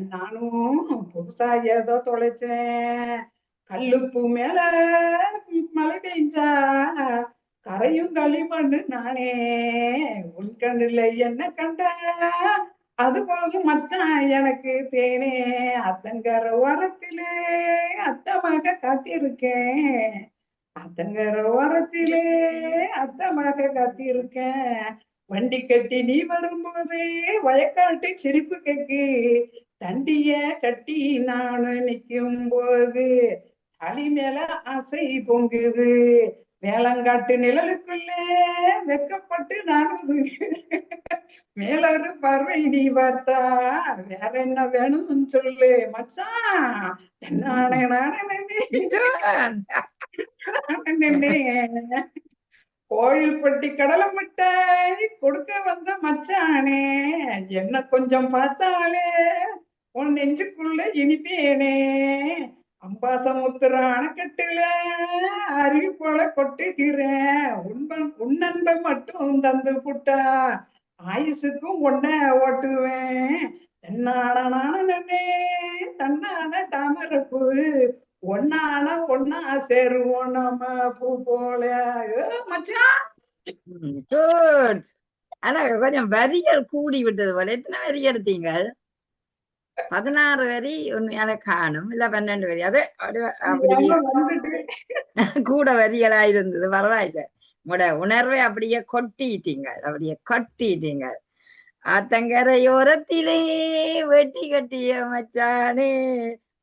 நானும் புதுசா ஏதோ தொலைச்சேன் கல்லுப்பு மேல மழை பெஞ்சா கரையும் களிமண்ணு நானே உன் கண்ணுல என்ன கண்ட அது போதும் மச்சான் எனக்கு தேனே அத்தங்கர ஓரத்திலே அத்தமாக காத்திருக்கேன் அத்தங்கர ஓரத்திலே அத்தமாக காத்திருக்கேன் வண்டி கட்டி நீ வரும்போது வயக்காட்டு சிரிப்பு கேக்கு தண்டிய கட்டி நானு நிக்கும் போது தலி மேல ஆசை பொங்குது மேலங்காட்டு நிழலுக்குள்ளே வெக்கப்பட்டு நானுது மேலொரு பார்வை நீ பார்த்தா வேற என்ன வேணும்னு சொல்லு மச்சான் நானே கோயில்பட்டி கடலை மிட்டாய் கொடுக்க வந்த மச்சானே என்ன கொஞ்சம் பார்த்தாலே உன் நெஞ்சுக்குள்ள இனிப்பேனே அம்பாசமுத்திர அணைக்கட்டுல அருவி போல கொட்டுகிறேன் உன் நண்பன் மட்டும் தந்து புட்டா ஆயுசுக்கும் ஒன்ன ஓட்டுவேன் தன்னான தாமரப்பூ ஒன்னா சேருவோம் நம்ம பூ போல மச்சான் Good. ஆனா கொஞ்சம் வரிகள் கூடி விட்டது போல. எத்தனை வரி எடுத்தீங்க? 16 வரி உண்மையால காணும், இல்ல 12 வரி. அது அப்படியே கூட வரிகளா இருந்தது. பரவாயில்ல, உங்களோட உணர்வை அப்படியே கொட்டிட்டீங்க, அப்படியே கொட்டிட்டீங்க. ஆத்தங்கரையோரத்திலே வெட்டி கட்டிய மச்சானே,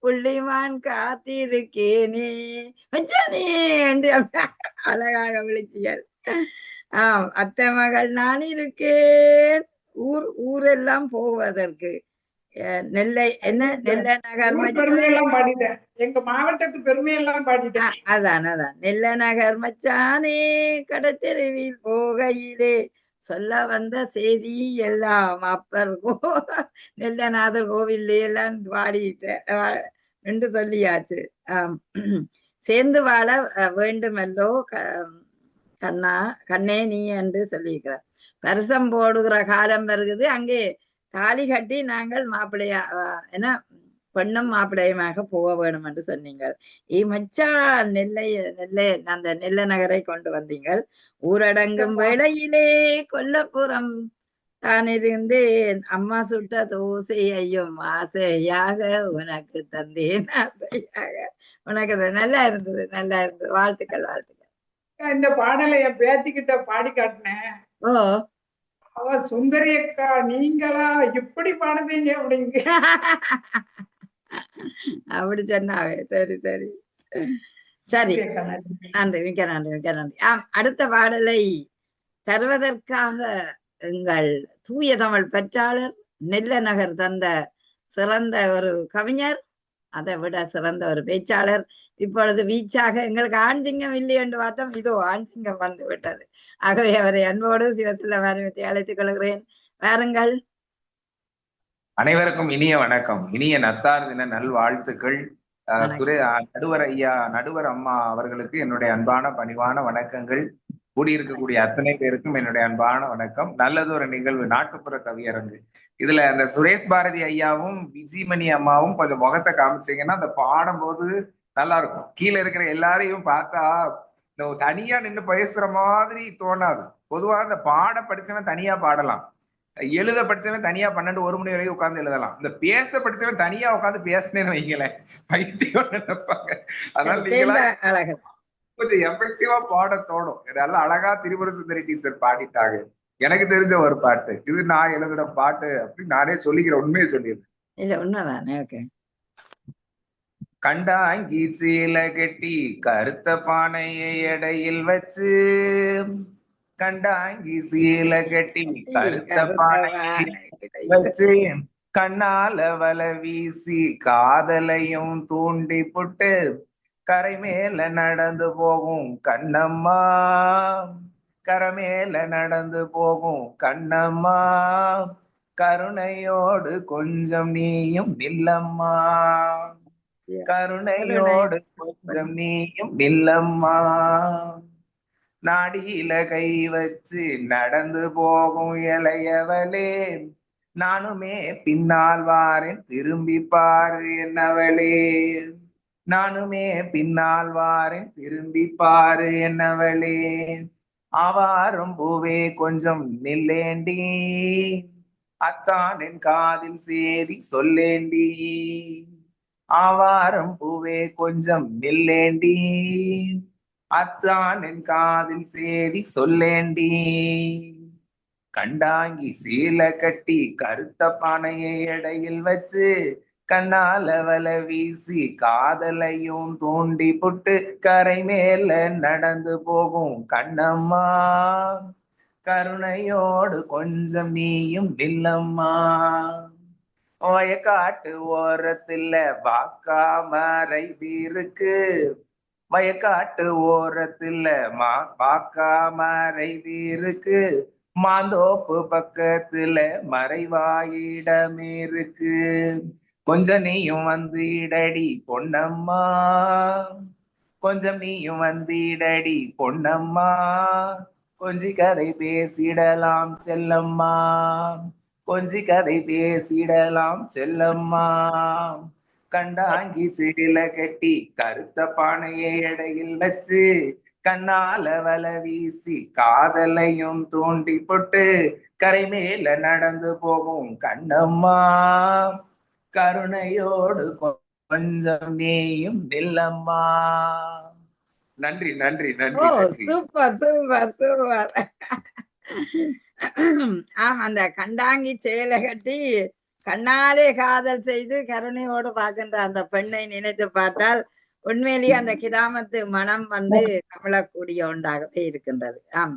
புள்ளிமான் காத்திருக்கேனே மச்சானே என்று அழகாக விழிச்சியல். அத்தை மகள் நான் இருக்கேன், ஊரெல்லாம் போவதற்கு. நெல்லை என்ன நெல்லை நகர் மச்சான், பெருமையெல்லாம் பாடிட்டேன், எங்க மாவட்டத்து பெருமையெல்லாம் பாடிட்டேன். அதான் நெல்லை நகர் மச்சானே, கடத்தெருவில் போகையிலே சொல்ல வந்த செய்தி எல்லாம் அப்பர் நெல்லநாதர் கோவில் எல்லாம் பாடிட்டேன் என்று சொல்லியாச்சு. சேர்ந்து வாழ வேண்டுமல்லோ கண்ணா கண்ணே நீ என்று சொல்லியிருக்கிறார். பரிசம் போடுகிற காலம் வருகிறது, அங்கே தாலி கட்டி நாங்கள் மாப்பிள்ளையா என்ன பெண்ணும் மாப்பிள்ளையுமாக போக வேணும் என்று சொன்னீங்க. மச்சா நெல்லை அந்த நெல்லை நகரை கொண்டு வந்தீங்கள். ஊரடங்கும் வேளையிலே கொல்லப்புறம் தான் இருந்தேன், அம்மா சுட்ட தோசையையும் ஆசையாக உனக்கு தந்தேன், ஆசையாக உனக்கு. நல்லா இருந்தது, நல்லா இருந்தது. வாழ்த்துக்கள், வாழ்த்துக்கள். இந்த பாடலை என் பேத்திக்கிட்ட பாடி காட்டினேன். ஓ, அவ சுந்தரி அக்கா நீங்களா இப்படி பாடுவீங்க அப்படிங்க. அப்படி சொன்னாவே. சரி சரி சரி, நன்றி, மிக்க நன்றி, மிக்க நன்றி. அடுத்த பாடலை தருவதற்காக எங்கள் தூய தமிழ் பெற்றாளர் நெல்லை நகர் தந்த சிறந்த ஒரு கவிஞர், அதை விட சிறந்த ஒரு பேச்சாளர். இப்பொழுது வீச்சாக எங்களுக்கு ஆண் சிங்கம் இல்லை என்று பார்த்தோம், இதோ ஆண் சிங்கம் வந்து விட்டது. ஆகவே அவரை அன்போடு சிவசில மாரியத்தை அழைத்துக் கொள்கிறேன். வாருங்கள். அனைவருக்கும் இனிய வணக்கம், இனிய நத்தார் தின நல்வாழ்த்துக்கள். நடுவர் ஐயா, நடுவர் அம்மா அவர்களுக்கு என்னுடைய அன்பான பணிவான வணக்கங்கள். கூடியிருக்கக்கூடிய அத்தனை பேருக்கும் என்னுடைய அன்பான வணக்கம். நல்லது ஒரு நிகழ்வு, நாட்டுப்புற கவியரங்கு. இதுல அந்த சுரேஷ் பாரதி ஐயாவும் விஜிமணி அம்மாவும் கொஞ்சம் முகத்தை காமிச்சீங்கன்னா அந்த பாடும்போது நல்லா இருக்கும். கீழே இருக்கிற எல்லாரையும் பார்த்தா இந்த தனியா நின்று பேசுற மாதிரி தோணாது. பொதுவா இந்த பாட படிச்சவன் தனியா பாடலாம், எழுத படிச்சவன் தனியா 12-1 மணி வரைக்கும் உட்காந்து எழுதலாம். இந்த பேச படிச்சவன் தனியா உட்காந்து பேசினேன்னு வைங்களேன், பைத்தியம் நினைப்பாங்க. அதனால நீங்களா கொஞ்சம் எஃபெக்டிவா பாட தோணும். நல்லா அழகா திரிபுர சுந்தரி டீச்சர் பாடிட்டாங்க. எனக்கு தெரிஞ்ச ஒரு பாட்டு இது, நான் எழுதுற பாட்டு அப்படின்னு நானே சொல்லிக்கிறேன், உண்மையை சொல்லிடுறேன். இல்ல உண்மைதானே? ஓகே. கண்டாங்கி சீல கட்டி கருத்த பானையை எடையில் வச்சு, கண்டாங்கி சீல கட்டி கருத்த பானையை வச்சு, கண்ணால வல வீசி காதலையும் தூண்டி புட்டு, கரை மேல நடந்து போகும் கண்ணம்மா, கரை மேல நடந்து போகும் கண்ணம்மா, கருணையோடு கொஞ்சம் நீயும் நில்லம்மா, கருணையோடு கொஞ்சம் நீயும் நில்லம்மா, நாடியில கை வச்சு நடந்து போகும் இளையவளே, நானுமே பின்னால் வாரேன் திரும்பி பாரு என்னவளே, நானுமே பின்னால் வாரேன் திரும்பி பாரு என்னவளே, ஆவாரம் பூவே கொஞ்சம் நில்லேண்டி, அத்தான் என் காதில் சேதி சொல்லேண்டி, ஆவாரம் பூவே கொஞ்சம் நில்லேண்டி, அத்தான் என் காதில் சேதி சொல்லேண்டி, கண்டாங்கி சீல கட்டி கருத்த பானையை எடையில் வச்சு, கண்ணால வல வீசி காதலையும் தூண்டி புட்டு, கரை மேல நடந்து போகும் கண்ணம்மா, கருணையோடு கொஞ்சம் நீயும் நில்லம்மா, வயக்காட்டு ஓரத்துல வாக்கா மறைவு இருக்கு, வயக்காட்டு ஓரத்துல வாக்கா மறைவு இருக்கு, மாந்தோப்பு பக்கத்துல மறைவாயிடம் இருக்கு, கொஞ்சம் நீயும் வந்திடடி பொன்னம்மா, கொஞ்சம் நீயும் வந்திடடி பொன்னம்மா, கொஞ்சி கதை பேசிடலாம் செல்லம்மா, கொஞ்சி கதை பேசிடலாம் செல்லம்மா, கண்டாங்கி சீல கட்டி கருத்த பானையை எடையில் வச்சு, கண்ணால வல வீசி காதலையும் தூண்டி போட்டு கரை மேல நடந்து போகும் கண்ணம்மா, கருணையோடு கொஞ்சம் நீயும் நில்லம்மா. நன்றி நன்றி ஓ, நன்றி நன்றி. Super super super. ஆமா, அந்த கண்டாங்கி சேலை கட்டி கண்ணாலே காதல் செய்து கருணையோடு பார்க்கின்ற அந்த பெண்ணை நினைத்து பார்த்தால் உண்மையிலேயே அந்த கிராமத்து மனம் வந்து கமலக்கூடிய ஒன்றாகவே இருக்கின்றது. ஆம்,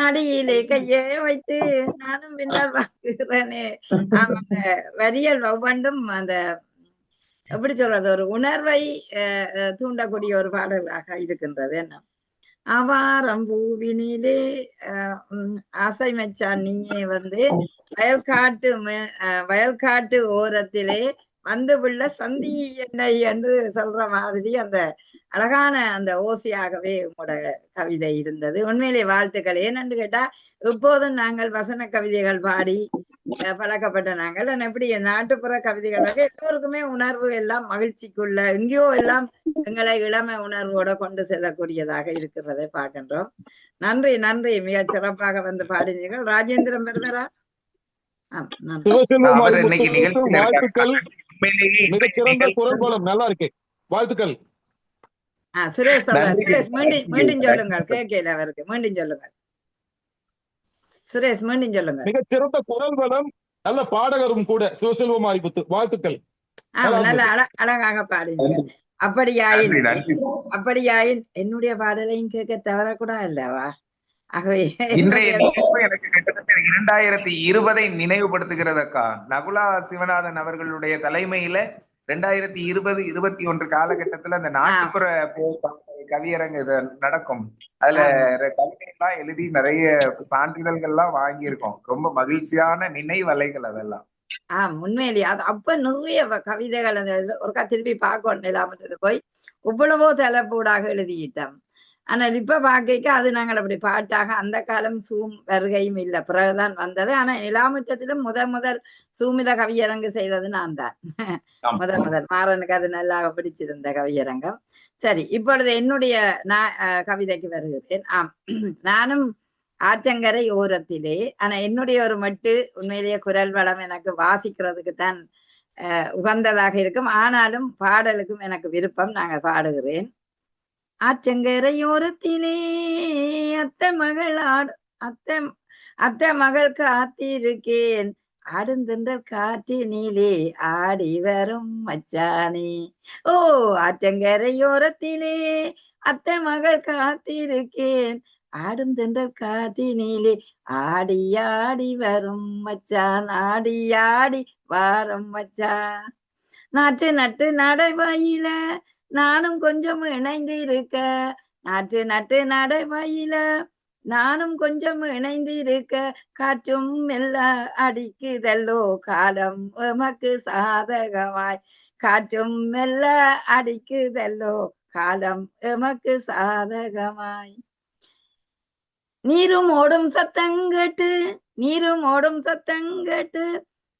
அடியிலே கையே வைத்து நானும் பின்னால் பார்க்கிறேனே. ஆம், அந்த வரியல் ஒவ்வொன்றும் அந்த எப்படி சொல்றது, ஒரு உணர்வை தூண்டக்கூடிய ஒரு பாடலாக இருக்கின்றது. என்ன அவாரம் பூவினிலே ஆசை மச்சான் நீயே வந்து வயல்காட்டு ஓரத்திலே வந்து உள்ள சந்தி என்னை என்று சொல்ற மாதிரி அந்த அழகான அந்த ஓசையாகவே உங்களோட கவிதை இருந்தது. உண்மையிலே வாழ்த்துக்கள். ஏனென்று கேட்டா இப்போதும் நாங்கள் வசன கவிதைகள் பாடி பழக்கப்பட்ட நாங்கள் எப்படி நாட்டுப்புற கவிதைகள் எல்லோருக்குமே உணர்வு எல்லாம் மகிழ்ச்சிக்குள்ள எங்கேயோ எல்லாம் எங்களை இளமை உணர்வோட கொண்டு செல்லக்கூடியதாக இருக்கிறதை பார்க்கின்றோம். நன்றி நன்றி, மிக சிறப்பாக வந்து பாடினீர்கள். ராஜேந்திரன் பெருமரா, வாழ்த்துக்கள். மிகச்சிறந்த குரல் வளம், நல்லா இருக்கு, வாழ்த்துக்கள். சுரேஷ் சுரேஷ் மீண்டும் சொல்லுங்கள், கேட்கல அவருக்கு, மீண்டும் சொல்லுங்கள் சுரேஷ், மீண்டும் சொல்லுங்க. மிகச்சிறந்த குரல் வளம், நல்ல பாடகரும் கூட சிவசெல்வம் மாரிமுத்து, வாழ்த்துக்கள். நல்ல அழகாக பாடுங்க. அப்படியாயின் என்னுடைய பாடலையும் கேட்க தவறக்கூடா இல்லவா? ஆகவே இன்றைய எனக்கு கிட்டத்தட்ட 2020 நினைவுபடுத்துகிறதக்கா. நகுலா சிவநாதன் அவர்களுடைய தலைமையில 2020-21 காலகட்டத்துல அந்த நாட்டுப்புற கவியரங்கு இது நடக்கும். அதுல கவிதைகள்லாம் எழுதி நிறைய சான்றிதழ்கள்லாம் வாங்கியிருக்கோம். ரொம்ப மகிழ்ச்சியான நினைவலைகள் அதெல்லாம். உண்மையிலேயே அது அப்ப நிறைய கவிதைகள் அந்த ஒருக்கா திருப்பி பார்க்கணும் இல்லாமட்டது போய் இவ்வளவோ தலைப்பூடாக எழுதிட்டோம். ஆனால் இப்ப பார்க்க அது நாங்கள் அப்படி பாட்டாக அந்த காலம் சூம் வருகையும் இல்லை, பிறகுதான் வந்தது. ஆனா நிலாமுற்றத்திலும் முதல் சூமில கவியரங்கு செய்தது நான் தான். முதல் மாறனுக்கு அது நல்லா பிடிச்சிருந்த கவியரங்கம். சரி, இப்பொழுது என்னுடைய கவிதைக்கு வருகிறேன். நானும் ஆற்றங்கரை ஓரத்திலே. ஆனா என்னுடைய ஒரு மட்டு உண்மையிலேயே குரல் வளம் எனக்கு வாசிக்கிறதுக்கு தான் உகந்ததாக இருக்கும். ஆனாலும் பாடலுக்கும் எனக்கு விருப்பம், நாங்க பாடுகிறேன். ஆற்றங்கரையோரத்திலே அத்தை மகள் காத்திருக்கேன், ஆடுந்தென்றல் காற்றினிலே ஆடி வரும் மச்சானே. ஓ, ஆற்றங்கரையோரத்திலே அத்தை மகள் காத்திருக்கேன், ஆடும் தென்றல் காற்றினிலே ஆடி ஆடி வரும் மச்சான், ஆடி ஆடி வரும் மச்சான். நட்டு நடைவாயில நானும் கொஞ்சம் இணைந்து இருக்க, நட்டு நடைவாயில நானும் கொஞ்சம் இணைந்து இருக்க, காற்றும் மெல்ல அடிக்குதல்லோ காலம் எமக்கு சாதகமாய், காற்றும் மெல்ல அடிக்குதல்லோ காலம் எமக்கு சாதகமாய். நீரும் ஓடும் சத்தங்கட்டு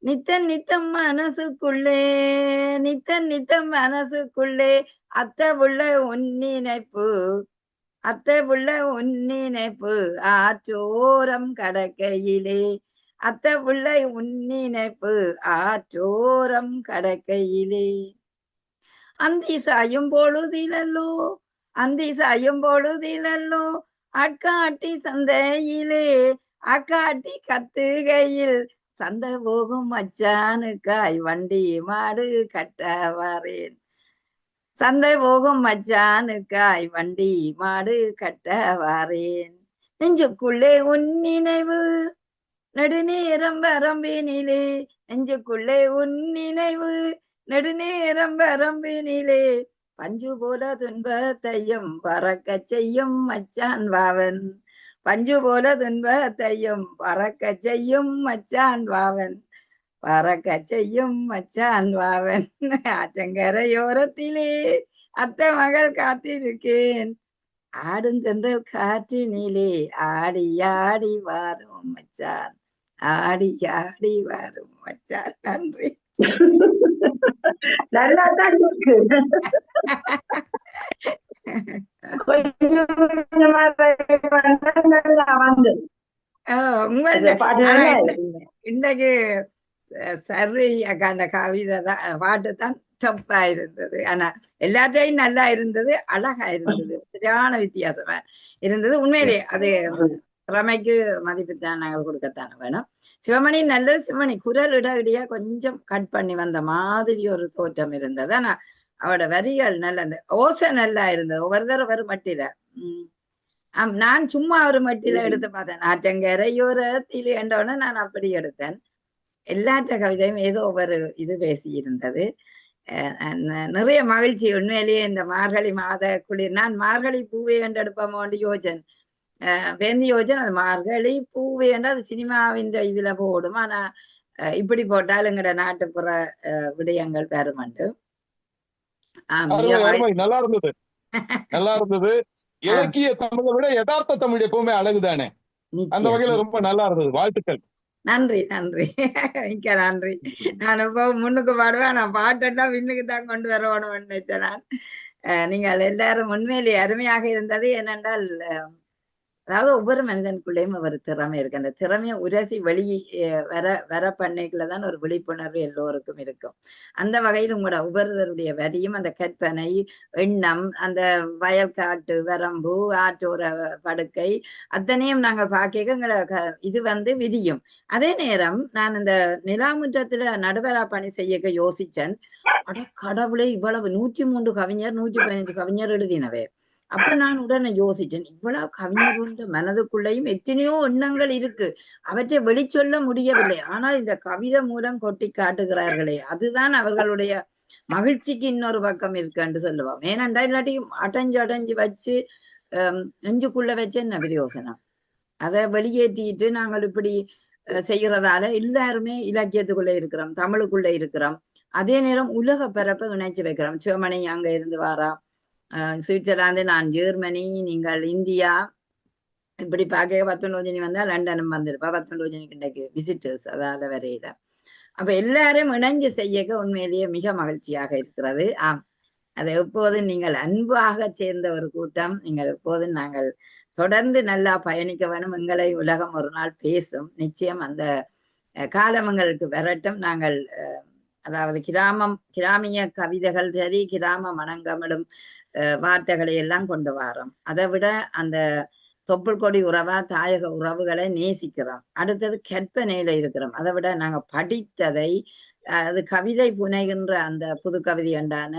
நித்தம் மனசுக்குள்ளே அத்தை புள்ள உன்னினைப்பு ஆற்றோரம் கடக்கையிலே, அத்தை புள்ள உன்னினைப்பு ஆற்றோரம் கடக்கையிலே. அந்தி சாயும் பொழுதிலல்லோ ஆட்காட்டி சந்தையிலே, ஆக்காட்டி கத்துகையில் சந்தை போகும் மச்சானுக்காய் வண்டி மாடு கட்ட வரேன், சந்தை போகும் மச்சானுக்காய் வண்டி மாடு கட்ட வரேன். நெஞ்சுக்குள்ளே உன் நினைவு நெடுநேரம் வரம்பினிலே, நெஞ்சுக்குள்ளே உன் நினைவு நெடுநேரம் வரம்பினிலே, பஞ்சு போல துன்பத்தையும் பறக்க செய்யும் மச்சான் வாவன், பஞ்சு போல துன்பத்தையும் பறக்க செய்யும் மச்சான் வாவன், பறக்க செய்யும் மச்சான் வாவன். ஆற்றங்கரையோரத்திலே அத்தை மகள் காத்திருக்கேன், ஆடும் தென்றல் காற்றினிலே ஆடி ஆடி வரும் மச்சான், ஆடி ஆடி வரும் மச்சான். நன்றி. நல்லா தான் இருக்கு. உண்மையில பாட்டு ஆனா நல்லா இந்த- இருக்குங்க. இன்றைக்கு சர்வி அக்காண்ட கவிதை தான் பாட்டு தான் டப்பா இருந்தது. ஆனா எல்லாத்தையும் நல்லா இருந்தது, அழகா இருந்தது, சரியான வித்தியாசமா இருந்தது. உண்மையிலேயே அது திறமைக்கு மதிப்பு தான் நாங்கள் கொடுக்கத்தானே வேணும். சிவமணி நல்லது. சிவமணி குரல் இடையிடையா கொஞ்சம் கட் பண்ணி வந்த மாதிரி ஒரு தோற்றம் இருந்தது. ஆனா அவட வரிகள் நல்ல அந்த ஓசை நல்லா இருந்தது. ஒவ்வொரு தடவை ஒரு மட்டில நான் சும்மா ஒரு மட்டில எடுத்து பார்த்தேன். ஆற்றங்கரையோரத்தில் என்றோன்னு நான் அப்படி எடுத்தேன். எல்லாற்ற கவிதையும் ஏதோ ஒரு இது பேசி இருந்தது. நிறைய மகிழ்ச்சி. உண்மையிலேயே இந்த மார்கழி மாத குளிர் நான் மார்கழி பூவே என்று எடுப்போமோண்டு யோசன் வேந்தி யோசன் அது மார்கழி பூவே என்று அது சினிமாவின் இதுல போடும். ஆனா இப்படி போட்டால் எங்கட நாட்டுப்புற விடயங்கள் பெருமண்டு. நல்லா இருந்தது, நல்லா இருந்தது. இலக்கிய தமிழை விட யதார்த்த தமிழ் எப்பவுமே அழகுதானே. அந்த வகையில ரொம்ப நல்லா இருந்தது. வாழ்த்துக்கள். நன்றி நன்றி மிக்க நன்றி. நான் இப்போ முன்னுக்கு பாடுவேன். நான் பாட்டா விண்ணுக்கு தான் கொண்டு வரணும்னு நினைச்சேன் நான். நீங்கள் எல்லாரும் உண்மையிலேயே அருமையாக இருந்தது. ஏனென்றால் அதாவது ஒவ்வொரு மனிதனுக்குள்ளேயும் ஒரு திறமை இருக்கு. அந்த திறமையை உரசி வெளியே வர பண்ணைக்குள்ளதான் ஒரு விழிப்புணர்வு எல்லோருக்கும் இருக்கும். அந்த வகையில் உங்களோட ஒவ்வொருவருடைய வரியும் அந்த கற்பனை எண்ணம், அந்த வயல்காட்டு வரம்பு, ஆற்றோர படுக்கை அத்தனையும் நாங்கள் பார்க்க எங்களை இது விதியும். அதே நேரம் நான் இந்த நிலாமுற்றத்துல நடுவரா பணி செய்ய யோசிச்சேன். அட கடவுளே, இவ்வளவு 103 கவிஞர் 115 கவிஞர் எழுதினவே. அப்ப நான் உடனே யோசிச்சேன், இவ்வளவு கவிஞருடைய மனதுக்குள்ளேயும் எத்தனையோ எண்ணங்கள் இருக்கு, அவற்றை வெளிச்சொல்ல முடியவில்லை. ஆனால் இந்த கவிதை மூலம் கொட்டி காட்டுகிறார்களே, அதுதான் அவர்களுடைய மகிழ்ச்சிக்கு இன்னொரு பக்கம் இருக்குன்னு சொல்லுவோம். ஏனென்றா இல்லாட்டியும் அடைஞ்சு வச்சு நெஞ்சுக்குள்ள வச்சு என்ன பிரயோசனம்? அதை வெளியேற்றிட்டு நாங்கள் இப்படி செய்யறதால எல்லாருமே இலக்கியத்துக்குள்ள இருக்கிறோம், தமிழுக்குள்ள இருக்கிறோம். அதே நேரம் உலக பரப்பை இணைச்சு வைக்கிறோம். சிவமணி அங்க இருந்து வாரா, சுவிட்சர்லாந்து, நான் ஜெர்மனி, நீங்கள் இந்தியா, இப்படி பார்க்க 19 வந்தா லண்டனும் வந்திருப்பா. 19 இன்றைக்கு விசிட்டர்ஸ் அதால வரையில. அப்ப எல்லாரும் இணைஞ்சு செய்ய உண்மையிலேயே மிக மகிழ்ச்சியாக இருக்கிறது. அதை எப்போதும் நீங்கள் அன்பாக சேர்ந்த ஒரு கூட்டம். நீங்கள் எப்போதும் நாங்கள் தொடர்ந்து நல்லா பயணிக்க வேணும். எங்களை உலகம் ஒரு நாள் பேசும். நிச்சயம் அந்த காலம் எங்களுக்கு வரட்டும். நாங்கள் அதாவது கிராமிய கவிதைகள் சரி, கிராம மணங்கமிடும் வார்த்தைகளை எல்லாம் கொண்டு வரோம். அதை விட அந்த தொப்புள் கொடி உறவா தாயக உறவுகளை நேசிக்கிறோம். அடுத்தது கற்பனையில இருக்கிறோம். அதை விட நாங்க படித்ததை அது கவிதை புனைகின்ற அந்த புது கவிதை என்றான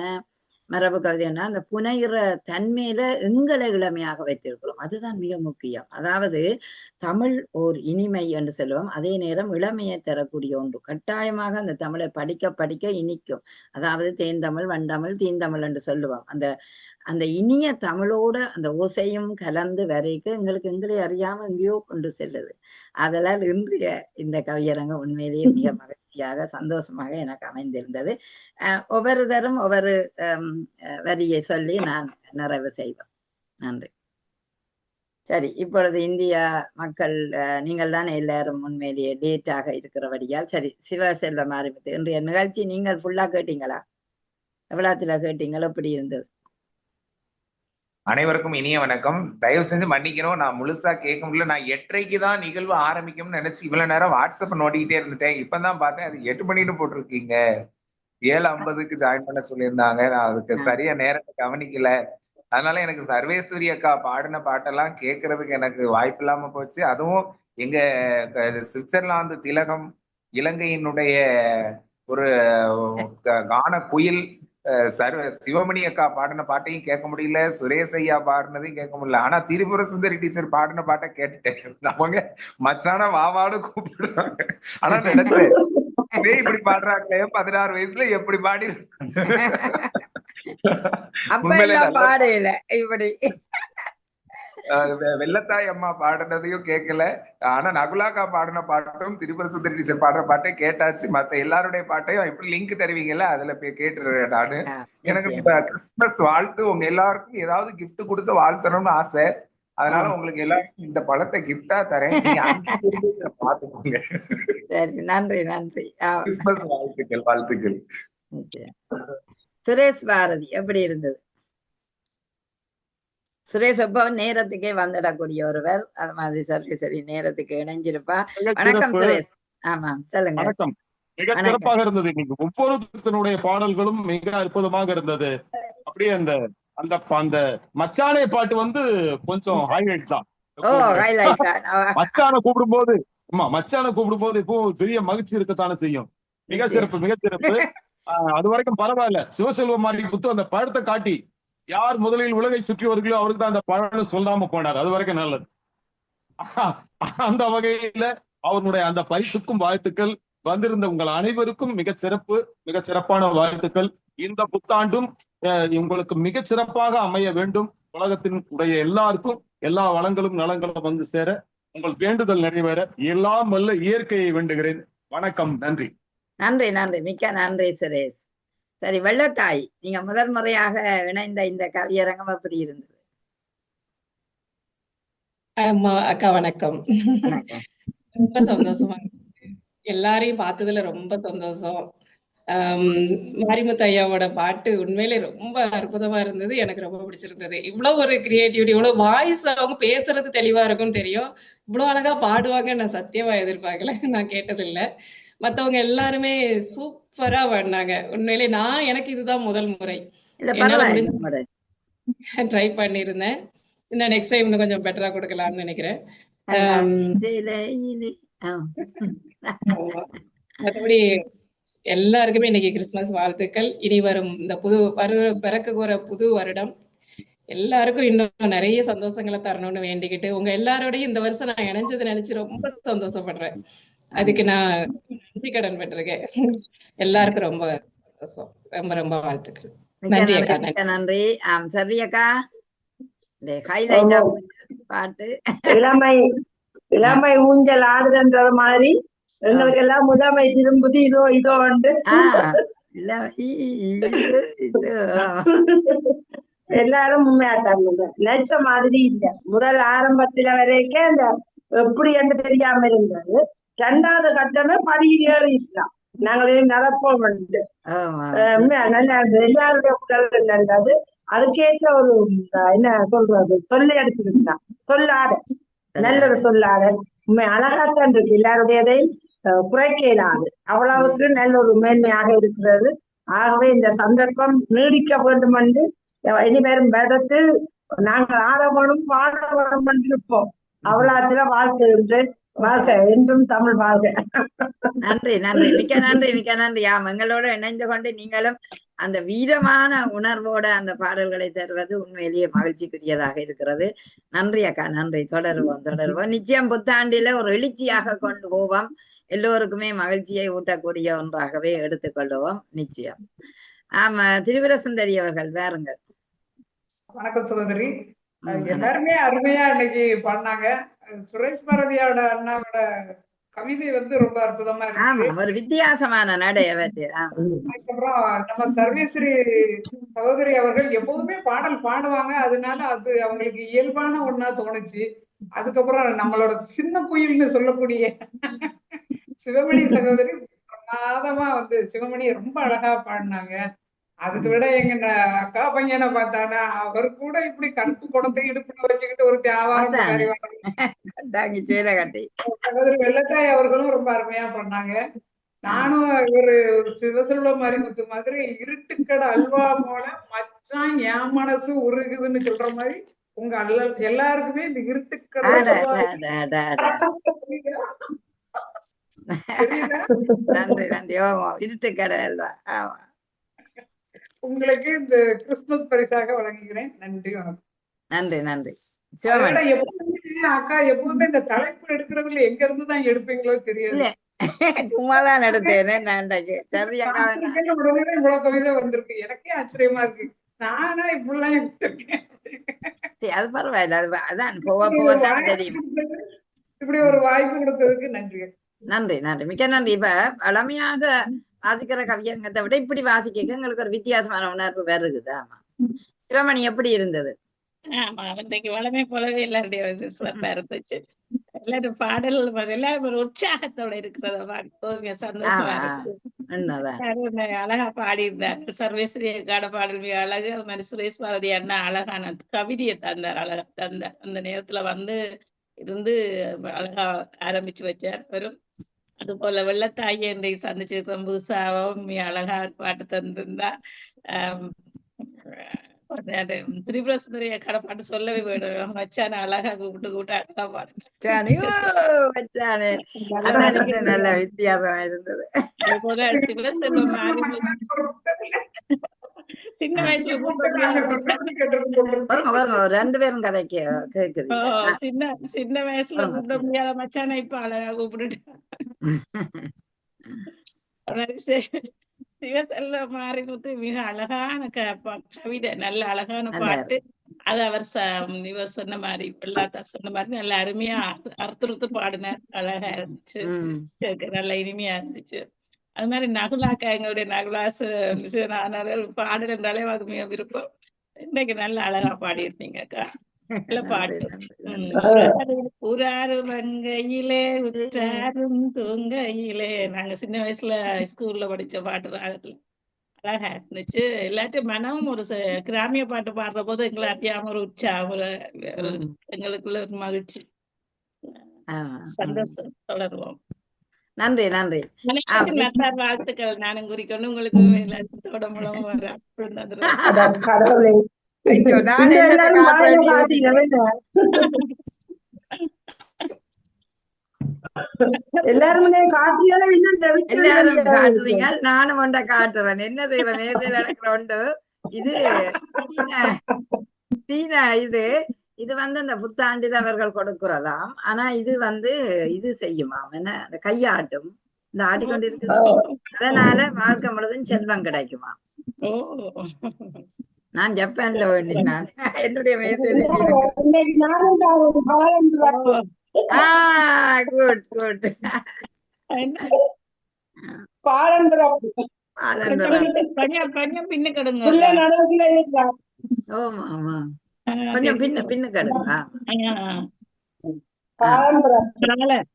மரபு கவிதை என்ன அந்த புனைகிற தன்மையில எங்களை இளமையாக வைத்திருக்கிறோம். அதுதான் மிக முக்கியம். அதாவது தமிழ் ஓர் இனிமை என்று சொல்லுவோம். அதே நேரம் இளமையை தரக்கூடிய ஒன்று. கட்டாயமாக அந்த தமிழை படிக்க இனிக்கும். அதாவது தேந்தமிழ், வண்டமிழ், தீந்தமிழ் என்று சொல்லுவோம். அந்த இனிய தமிழோட அந்த ஓசையும் கலந்து வரைக்கும் எங்களை அறியாம எங்கேயோ கொண்டு செல்லுது. அதனால் இன்றைய இந்த கவியரங்கம் உண்மையிலேயே மிக மகிழ்ச்சியாக சந்தோஷமாக எனக்கு அமைந்திருந்தது. ஒவ்வொரு தரம் ஒவ்வொரு வரியை சொல்லி நான் நிறைவு செய்வேன். நன்றி. சரி, இப்பொழுது இந்தியா மக்கள் நீங்கள் தான் எல்லாரும் உண்மையிலேயே லேட்டாக இருக்கிறபடியால் சரி, சிவசெல்வம் ஆரம்பித்து இன்றைய நிகழ்ச்சி நீங்கள் ஃபுல்லா கேட்டீங்களா? எவ்வளவுல கேட்டீங்களா? எப்படி இருந்தது? அனைவருக்கும் இனிய வணக்கம். தயவு செஞ்சு மன்னிக்கணும், நான் முழுசா கேட்க முடியல. நான் 8:30க்கு தான் நிகழ்வு ஆரம்பிக்கும்னு நினைச்சு இவ்வளவு நேரம் வாட்ஸ்அப் நோட்டிக்கிட்டே இருந்துட்டேன். இப்பதான் பார்த்தேன் அது 8 மணின்னு போட்டிருக்கீங்க. 7:50க்கு ஜாயின் பண்ண சொல்லியிருந்தாங்க. நான் அதுக்கு சரியா நேரத்தை கவனிக்கல. அதனால எனக்கு சர்வேஸ்வரி அக்கா பாடின பாட்டெல்லாம் கேட்கறதுக்கு எனக்கு வாய்ப்பு இல்லாம போச்சு. அதுவும் எங்க சுவிட்சர்லாந்து திலகம், இலங்கையினுடைய ஒரு கான குயில் சிவமணி அக்கா பாடின பாட்டையும் கேட்க முடியல, சுரேஷ் ஐயா பாடினதையும் கேட்க முடியல. ஆனா திரிபுர சுந்தரி டீச்சர் பாடின பாட்டை கேட்டுட்டேன். அவங்க மச்சான வாவாடு கூப்பிடுறாங்க. ஆனா நினைச்சேன் இப்படி பாடுறாங்களே 16 வயசுல எப்படி பாடி பாடல இப்படி வெள்ளத்தாய் அம்மா பாடினதையும் கேட்கல. ஆனா நகுலாக்கா பாடின பாட்டும் திரிபுர சுந்தரி டீச்சர் பாடுற பாட்டை கேட்டாச்சு. மத்த எல்லாருடைய பாட்டையும் எப்படி லிங்க் தருவீங்கல்ல, அதுல போய் கேட்டுறேன் நானு. எனக்கு கிறிஸ்துமஸ் வாழ்த்து உங்க எல்லாருக்கும் ஏதாவது கிஃப்ட் கொடுத்து வாழ்த்தணும்னு ஆசை. அதனால உங்களுக்கு எல்லாருக்கும் இந்த பழத்தை கிஃப்டா தரேன், நீங்க பாத்துக்கோங்க. சரி, நன்றி நன்றி. கிறிஸ்துமஸ் வாழ்த்துக்கள். சுரேஷ் பாரதி எப்படி இருந்தது? சுரேஷ் அப்போ நேரத்துக்கே வந்துடக்கூடிய ஒருவர். அது மாதிரி சரி நேரத்துக்கு இணைஞ்சிருப்பா. மிகச் வணக்கம் சிறப்பு. சுரேஷ். ஆமா சொல்லுங்க. வணக்கம். மிக வணக்கம். சிறப்பாக இருந்தது. இன்னைக்கு ஒவ்வொருத்தனுடைய பாடல்களும் மிக அற்புதமாக இருந்தது. அப்படியே அந்த அந்த அந்த மச்சானே பாட்டு வந்து கொஞ்சம் ஹைலைட் தான். ஓ ஹைலைட். மச்சான கூப்பிடும்போது மச்சான கூப்பிடும்போது இப்போ பெரிய மகிழ்ச்சி இருக்கத்தானே செய்யும். மிக சிறப்பு, மிக சிறப்பு. அது வரைக்கும் பரவாயில்ல. சிவசெல்வம் மாதிரி புத்து அந்த பழத்தை காட்டி யார் முதலில் உலகை சுற்றி வருகளோ அவருக்கு தான் அந்த பழம் சொல்லாம போனார். அது வரைக்கும் நல்லது. அந்த வகையில அவருடைய அந்த பரிசுக்கும் வாழ்த்துக்கள். வந்திருந்த உங்கள் அனைவருக்கும் மிகச் சிறப்பு, மிகச் சிறப்பான வாழ்த்துக்கள். இந்த புத்தாண்டும் உங்களுக்கு மிகச் சிறப்பாக அமைய வேண்டும். உலகத்தின் உடைய எல்லாருக்கும் எல்லா வளங்களும் நலங்களும் வந்து சேர உங்கள் வேண்டுதல் நிறைவேற எல்லாம் வல்ல இயற்கையை வேண்டுகிறேன். வணக்கம். நன்றி. நன்றி நன்றி, மிக்க நன்றி சுரேஷ். சரி வெள்ளத்தாய், நீங்க முதல் முறையாக இணைந்த இந்த கவியரங்கம் எப்படி இருந்தது? அக்கா வணக்கம். ரொம்ப சந்தோஷமா இருந்தது. எல்லாரையும் பார்த்ததுல ரொம்ப சந்தோஷம். மாரிமுத்து ஐயாவோட பாட்டு உண்மையிலே ரொம்ப அற்புதமா இருந்தது. எனக்கு ரொம்ப பிடிச்சிருந்தது. இவ்வளவு ஒரு கிரியேட்டிவிட்டி, இவ்வளவு வாய்ஸ், அவங்க பேசுறது தெளிவா இருக்கும்னு தெரியும். இவ்வளவு அழகா பாடுவாங்க நான் சத்தியமா எதிர்பார்க்கல. நான் கேட்டதில்லை. மத்தவங்க எல்லாருமே சூப்பரா பாடினாங்க. உண்மையிலே எனக்கு இதுதான் முதல் முறை. ட்ரை பண்ணிருந்தேன். இந்த நெக்ஸ்ட் டைம் இன்னும் கொஞ்சம் பெட்டரா கொடுக்கலாம்னு நினைக்கிறேன். மற்றபடி எல்லாருக்குமே இன்னைக்கு கிறிஸ்துமஸ் வாழ்த்துக்கள். இனி வரும் இந்த பிறக்க போற புது வருடம் எல்லாருக்கும் இன்னும் நிறைய சந்தோஷங்களை தரணும்னு வேண்டிக்கிட்டு, உங்க எல்லாரோடையும் இந்த வருஷம் நான் இணைஞ்சது நினைச்சு ரொம்ப சந்தோஷப்படுறேன். அதுக்கு நான் நன்றி கடன் பட்டிருக்கேன். எல்லாருக்கும் ரொம்ப சந்தோஷம். ரொம்ப ரொம்ப வாழ்த்துக்கள். நன்றி அக்கா. நன்றி. சரி அக்கா, பாட்டு இளமை ஊஞ்சல் ஆடுதுன்றது மாதிரி எங்களுக்கு எல்லாம் முதன்மை திரும்புது. இதோ வந்து எல்லாரும் உண்மையாட்டாங்க. நினைச்ச மாதிரி இல்ல. முதல் ஆரம்பத்துல வரைக்கும் அந்த எப்படி என்று தெரியாம இருந்தது. 2வது கட்டமே படியேறி இருக்கலாம். நாங்களே நடப்போம் வந்து நல்லா இருந்தது. எல்லாருடைய உடல் நல்லது. அதுக்கேற்ற ஒரு என்ன சொல்றது, சொல்ல எடுத்துருந்தான். சொல்லாட நல்ல ஒரு சொல்லாட உண்மை அழகாத்தான் இருக்கு. எல்லாருடையதையும் குறைக்க இயலாது. அவ்வளவுக்கு நல்ல ஒரு மேன்மையாக இருக்கிறது. ஆகவே இந்த சந்தர்ப்பம் நீடிக்க வேண்டும் என்று இனிவரும் வேதத்தில் நாங்கள் ஆடவனும் பாடவனும் என்று இருப்போம். அவ்வளவுல வாழ்த்துகின்றேன். வாழ்க, என்றும் தமிழ் வாழ்க. நன்றி நன்றி, மிக்க நன்றி, மிக்க நன்றி. எங்களோட இணைந்து கொண்டு நீங்களும் அந்த வீரமான உணர்வோட அந்த பாடல்களை தருவது உண்மையிலேயே மகிழ்ச்சிக்குரியதாக இருக்கிறது. நன்றி அக்கா, நன்றி. தொடருவோம். நிச்சயம் புத்தாண்டில ஒரு எழுச்சியாக கொண்டு போவோம். எல்லோருக்குமே மகிழ்ச்சியை ஊட்டக்கூடிய ஒன்றாகவே எடுத்துக்கொள்வோம் நிச்சயம். ஆமா, திரிபுர சுந்தரி அவர்கள் வேறுங்கள். வணக்கம் சகோதரி. எல்லாருமே அருமையா இன்னைக்கு பாடினாங்க. சுரேஷ் பாரதியோட அண்ணாவோட கவிதை வந்து ரொம்ப அற்புதமா இருக்கு. ஒரு வித்தியாசமான நடைய வச்சு. அதுக்கப்புறம் நம்ம சர்வேஸ்வரி சகோதரி அவர்கள் எப்போதுமே பாடல் பாடுவாங்க. அதனால அது அவங்களுக்கு இயல்பான ஒன்னா தோணுச்சு. அதுக்கப்புறம் நம்மளோட சின்ன குயில்னு சொல்லக்கூடிய சிவமணி சகோதரி பிரமாதமா வந்து சிவமணியை ரொம்ப அழகா பாடினாங்க. அதுக்கு விட எங்க அக்கா பையனை பார்த்தானா, அவர் கூட இப்படி கருப்பு குடத்தை இடுப்புல வச்சுக்கிட்டு ஒரு தேவாரம் சகோதரி வெள்ளத்தாய் அவர்களும் ரொம்ப அருமையா பண்ணாங்க. நானும் ஒரு சிவசெல்வ மாரிமுத்து மாதிரி இருட்டுக்கடை அல்வா போல மச்சான் என் மனசு உருகுதுன்னு சொல்ற மாதிரி உங்க எல்லாருக்குமே இந்த இருட்டுக்கடை இருட்டுக்கடை அல்வா உங்களுக்கு இந்த கிறிஸ்துமஸ் பரிசாக வழங்குகிறேன். நன்றி, வணக்கம். நன்றி நன்றி. அக்கா எப்பவுமே இந்த தலைப்பு எடுக்கிறதுல எங்க இருந்துதான் எடுப்பீங்களோ தெரியல. சும்மாதான் எடுத்தேன். இவ்வளவு கவிதை வந்திருக்கு. எனக்கே ஆச்சரியமா இருக்கு. நானா இப்படிலாம் அது பரவாயில்ல. அதான் போக போகத்தான் தெரியும். இப்படி ஒரு வாய்ப்பு கொடுத்ததுக்கு நன்றி. நன்றி நன்றி, மிக்க நன்றி. இப்ப பழமையாக வாசிக்கிற கவியங்கத்தை விட இப்படி வாசிக்க எங்களுக்கு ஒரு வித்தியாசமான உணர்வு வருது. ஆமா, சிவமணி எப்படி இருந்தது? ஆமா, இன்றைக்கு வளமை போலவே எல்லாருடைய சிறப்பா இருந்துச்சு. எல்லாரும் பாடல் எல்லாரும் ஒரு உற்சாகத்தோட இருக்கிறத சந்தோஷமா இருக்கு. உண்மைதான். அழகா பாடியிருந்தார். சர்வேஸ்வரியோட பாடல் மிக அழகு. அது மாதிரி சுரேஷ் பாரதி அண்ணா அழகான கவிதையை தந்தார். அழகா தந்தார். அந்த நேரத்துல வந்து இருந்து அழகா ஆரம்பிச்சு வச்சார். வெறும் அது போல வெள்ளத்தாயி என்னை சந்திச்சிருக்கிறோம். புதுசாவும் மிக அழகா பாட்டு தந்திருந்தா. திரிபுர சுந்தரிய கடை பாட்டு சொல்லவே வேணும். வச்சான அழகா கூப்பிட்டு கூப்பிட்டு அழகா பாடுங்க. நல்ல வித்தியாசமா இருந்தது. அது போல சிவசெல்வம் மாதிரி சின்ன வயசுல ரெண்டு பேரும் கதைக்கு கேக்குது. சின்ன வயசுல கூப்பிட முடியாத மச்சான இப்ப அழகா கூப்பிட்டு சிவசெல்வம் மாரிமுத்து மிக அழகான கவிதை, நல்ல அழகான பாட்டு. அது இவர் சொன்ன மாதிரி வெள்ளாத்தார் சொன்ன மாதிரி நல்ல அருமையா அறுத்துறுத்து பாடினார். அழகா இருந்துச்சு, நல்ல இனிமையா இருந்துச்சு. அது மாதிரி நகுலாக்கா, எங்களுடைய நகுலாசு பாடல் என்றாலே அது மிக விருப்பம். இன்னைக்கு நல்ல அழகா பாடியிருந்தீங்க அக்கா. நல்ல பாட்டு. உறாறு வங்கையிலே உற்றாரும் தூங்கையிலே, நாங்க சின்ன வயசுல ஸ்கூல்ல படிச்ச பாட்டு ராகத்துல அழகா இருந்துச்சு. எல்லாத்தையும் மனமும் ஒரு கிராமிய பாட்டு பாடுற போது எங்களை அறியாம ஒரு உற்சாகம், ஒரு எங்களுக்குள்ள ஒரு மகிழ்ச்சி, சந்தோஷம். தொடருவோம். நன்றி நன்றி. வாழ்த்துக்கள் நானும் குறிக்கணும். உங்களுக்கு எல்லாத்தோட மூலமும் எல்லாரும் காட்டுறீங்க, நானும் ஒன்றை காட்டுறேன். என்ன செய்வேன், மேசையில் நடக்கிற ஒன்று இது தீனா. இது வந்து அந்த புத்தாண்டில் அவர்கள் கொடுக்கிறதாம். ஆனா இது வந்து இது செய்யுமாம், என்ன அந்த கையாட்டும், இந்த ஆடிக்கொண்டிருக்குது. அதனால வாழ்க்கை முழுதும் செல்வம் கிடைக்குமா. நான் ஜப்பான்ல வேண்டினான் என்னுடைய மேசையில. Good good. கொஞ்சம் பின்ன கடுங்க.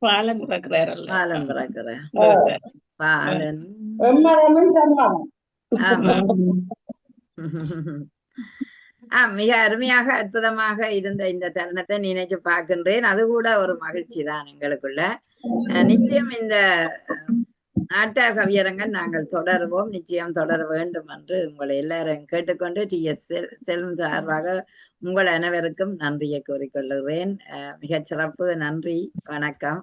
பாலன் பிறக்கிறார். பாலன் மிக அருமையாக அற்புதமாக இருந்த இந்த தருணத்தை நினைச்சு பார்க்கின்றேன். அது கூட ஒரு மகிழ்ச்சி தான் எங்களுக்குள்ள. நிச்சயம் இந்த நாட்டார் கவியரங்கள் நாங்கள் தொடருவோம், நிச்சயம் தொடர வேண்டும் என்று உங்களை எல்லாரும் கேட்டுக்கொண்டு TS செல்வம் சார்பாக உங்கள் அனைவருக்கும் நன்றியை கூறிக்கொள்கிறேன். மிகச் சிறப்பு. நன்றி, வணக்கம்.